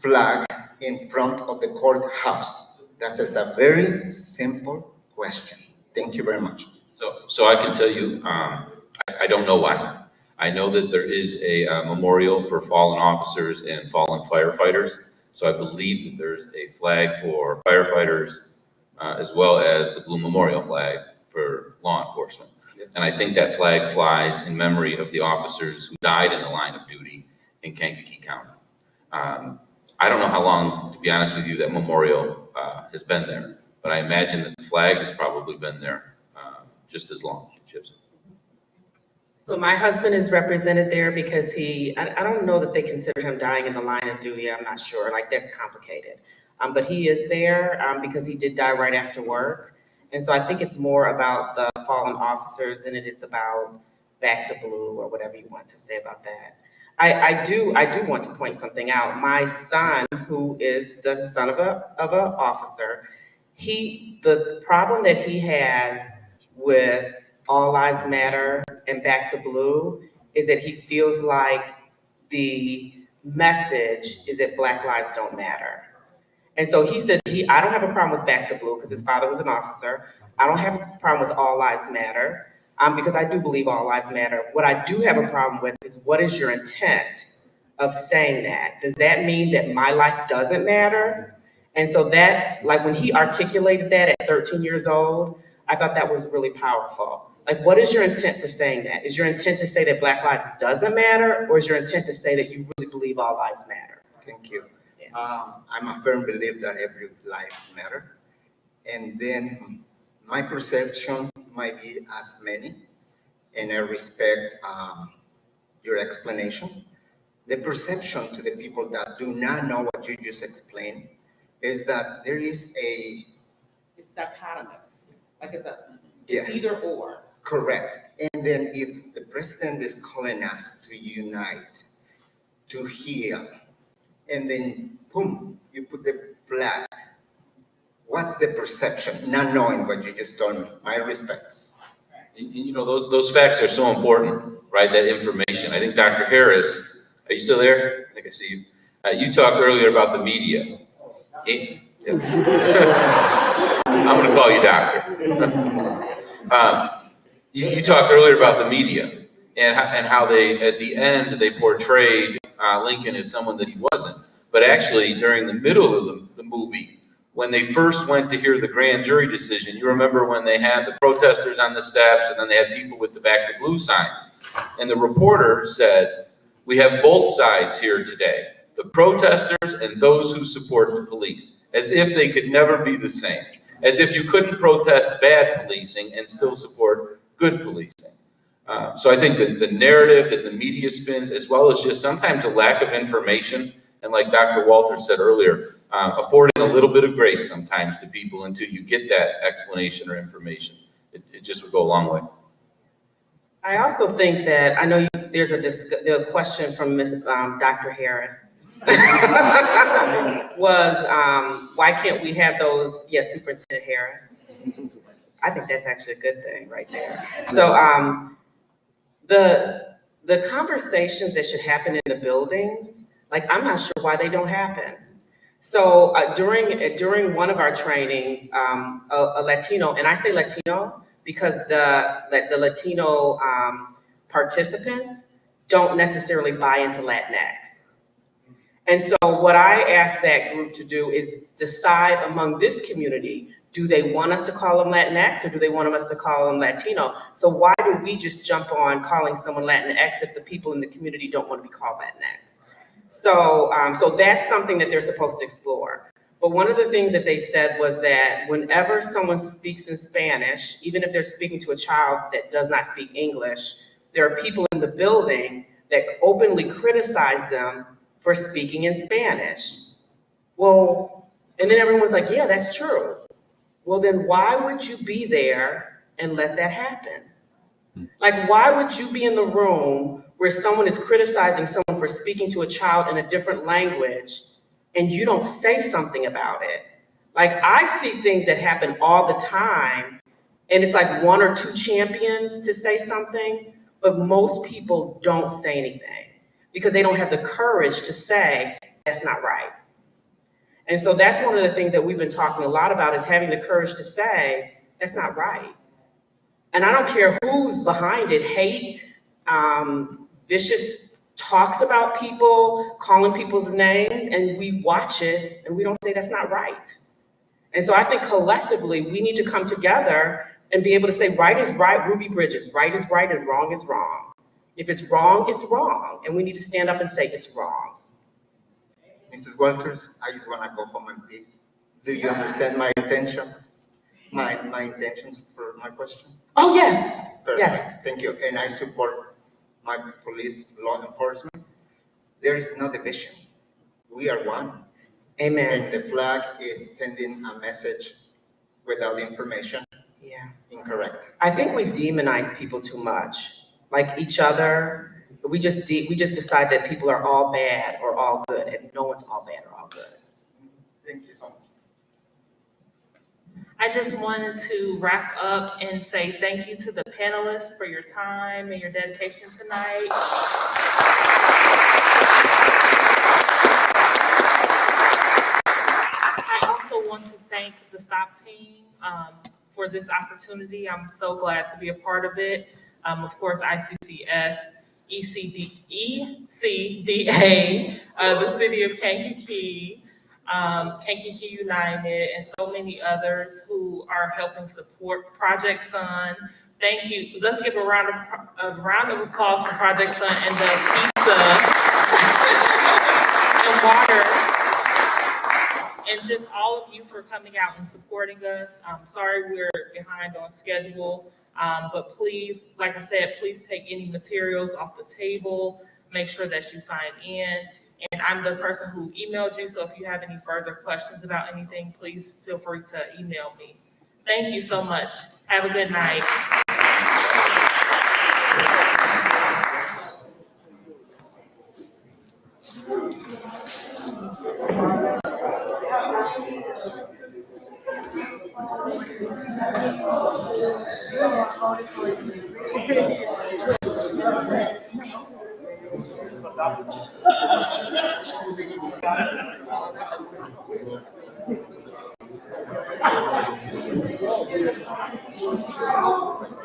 flag in front of the courthouse? That is a very simple question. Thank you very much. So I can tell you, I don't know why. I know that there is a memorial for fallen officers and fallen firefighters. So I believe that there's a flag for firefighters as well as the blue memorial flag for law enforcement. And I think that flag flies in memory of the officers who died in the line of duty in Kankakee County. I don't know how long, to be honest with you, that memorial has been there, but I imagine that the flag has probably been there just as long. So my husband is represented there because I don't know that they consider him dying in the line of duty. I'm not sure, like that's complicated. But he is there because he did die right after work. And so I think it's more about the fallen officers than it is about back to blue or whatever you want to say about that. I do want to point something out. My son, who is the son of a officer, the problem that he has with All Lives Matter and Back to Blue is that he feels like the message is that Black lives don't matter. And so he said, I don't have a problem with Back to Blue because his father was an officer. I don't have a problem with All Lives Matter because I do believe all lives matter. What I do have a problem with is what is your intent of saying that? Does that mean that my life doesn't matter? And so that's like when he articulated that at 13 years old, I thought that was really powerful. Like, what is your intent for saying that? Is your intent to say that Black lives doesn't matter, or is your intent to say that you really believe all lives matter? Thank you. I'm a firm believer that every life matters. And then my perception might be as many, and I respect your explanation. The perception to the people that do not know what you just explained is that there is a... It's dichotomous, like it's a yeah, either or. Correct. And then if the president is calling us to unite, to heal, and then boom, you put the flag. What's the perception? Not knowing what you just told me. My respects. And you know, those facts are so important, right? That information. I think Dr. Harris, are you still there? I think I see you. You talked earlier about the media. I'm going to call you doctor. You talked earlier about the media and how they, at the end, they portrayed Lincoln as someone that he wasn't. But actually, during the middle of the movie, when they first went to hear the grand jury decision, you remember when they had the protesters on the steps and then they had people with the Back to Blue signs. And the reporter said, we have both sides here today, the protesters and those who support the police, as if they could never be the same, as if you couldn't protest bad policing and still support good policing. So I think that the narrative that the media spins, as well as just sometimes a lack of information, and like Dr. Walter said earlier, affording a little bit of grace sometimes to people until you get that explanation or information. It just would go a long way. I also think that, I know there's a question from Dr. Harris was, why can't we have those, yes, Superintendent Harris. I think that's actually a good thing right there. So the conversations that should happen in the buildings, like I'm not sure why they don't happen. So during one of our trainings, a Latino, and I say Latino because the Latino participants don't necessarily buy into Latinx. And so what I asked that group to do is decide among this community, do they want us to call them Latinx or do they want us to call them Latino? So why do we just jump on calling someone Latinx if the people in the community don't want to be called Latinx? So, so that's something that they're supposed to explore. But one of the things that they said was that whenever someone speaks in Spanish, even if they're speaking to a child that does not speak English, there are people in the building that openly criticize them for speaking in Spanish. Well, and then everyone's like, yeah, that's true. Well, then why would you be there and let that happen? Like, why would you be in the room where someone is criticizing someone for speaking to a child in a different language and you don't say something about it. Like, I see things that happen all the time, and it's like one or two champions to say something, but most people don't say anything because they don't have the courage to say, that's not right. And so that's one of the things that we've been talking a lot about, is having the courage to say, that's not right. And I don't care who's behind it, hate, vicious talks about people, calling people's names, and we watch it and we don't say that's not right. And so I think collectively we need to come together and be able to say right is right, Ruby Bridges, right is right and wrong is wrong. If it's wrong, and we need to stand up and say it's wrong. Mrs. Walters, I just want to go home in peace. Do you understand my intentions? My intentions for my question? Oh, yes. Perfect. Yes. Thank you. And I support my police, law enforcement. There is no division. We are one. Amen. And the flag is sending a message without information. Yeah. Incorrect. I think we demonize people too much, like each other. We just decide that people are all bad or all good, and no one's all bad or all good. Thank you so much. I just wanted to wrap up and say thank you to the panelists for your time and your dedication tonight. I also want to thank the STOP team for this opportunity. I'm so glad to be a part of it. Of course, ICCS, ECDA, the City of Kankakee, Kankakee United, and so many others who are helping support Project Sun. Thank you. Let's give a round of applause for Project Sun and the pizza and water, and just all of you for coming out and supporting us. I'm sorry we're behind on schedule, but please, like I said, please take any materials off the table. Make sure that you sign in. And I'm the person who emailed you, so if you have any further questions about anything, please feel free to email me. Thank you so much. Have a good night.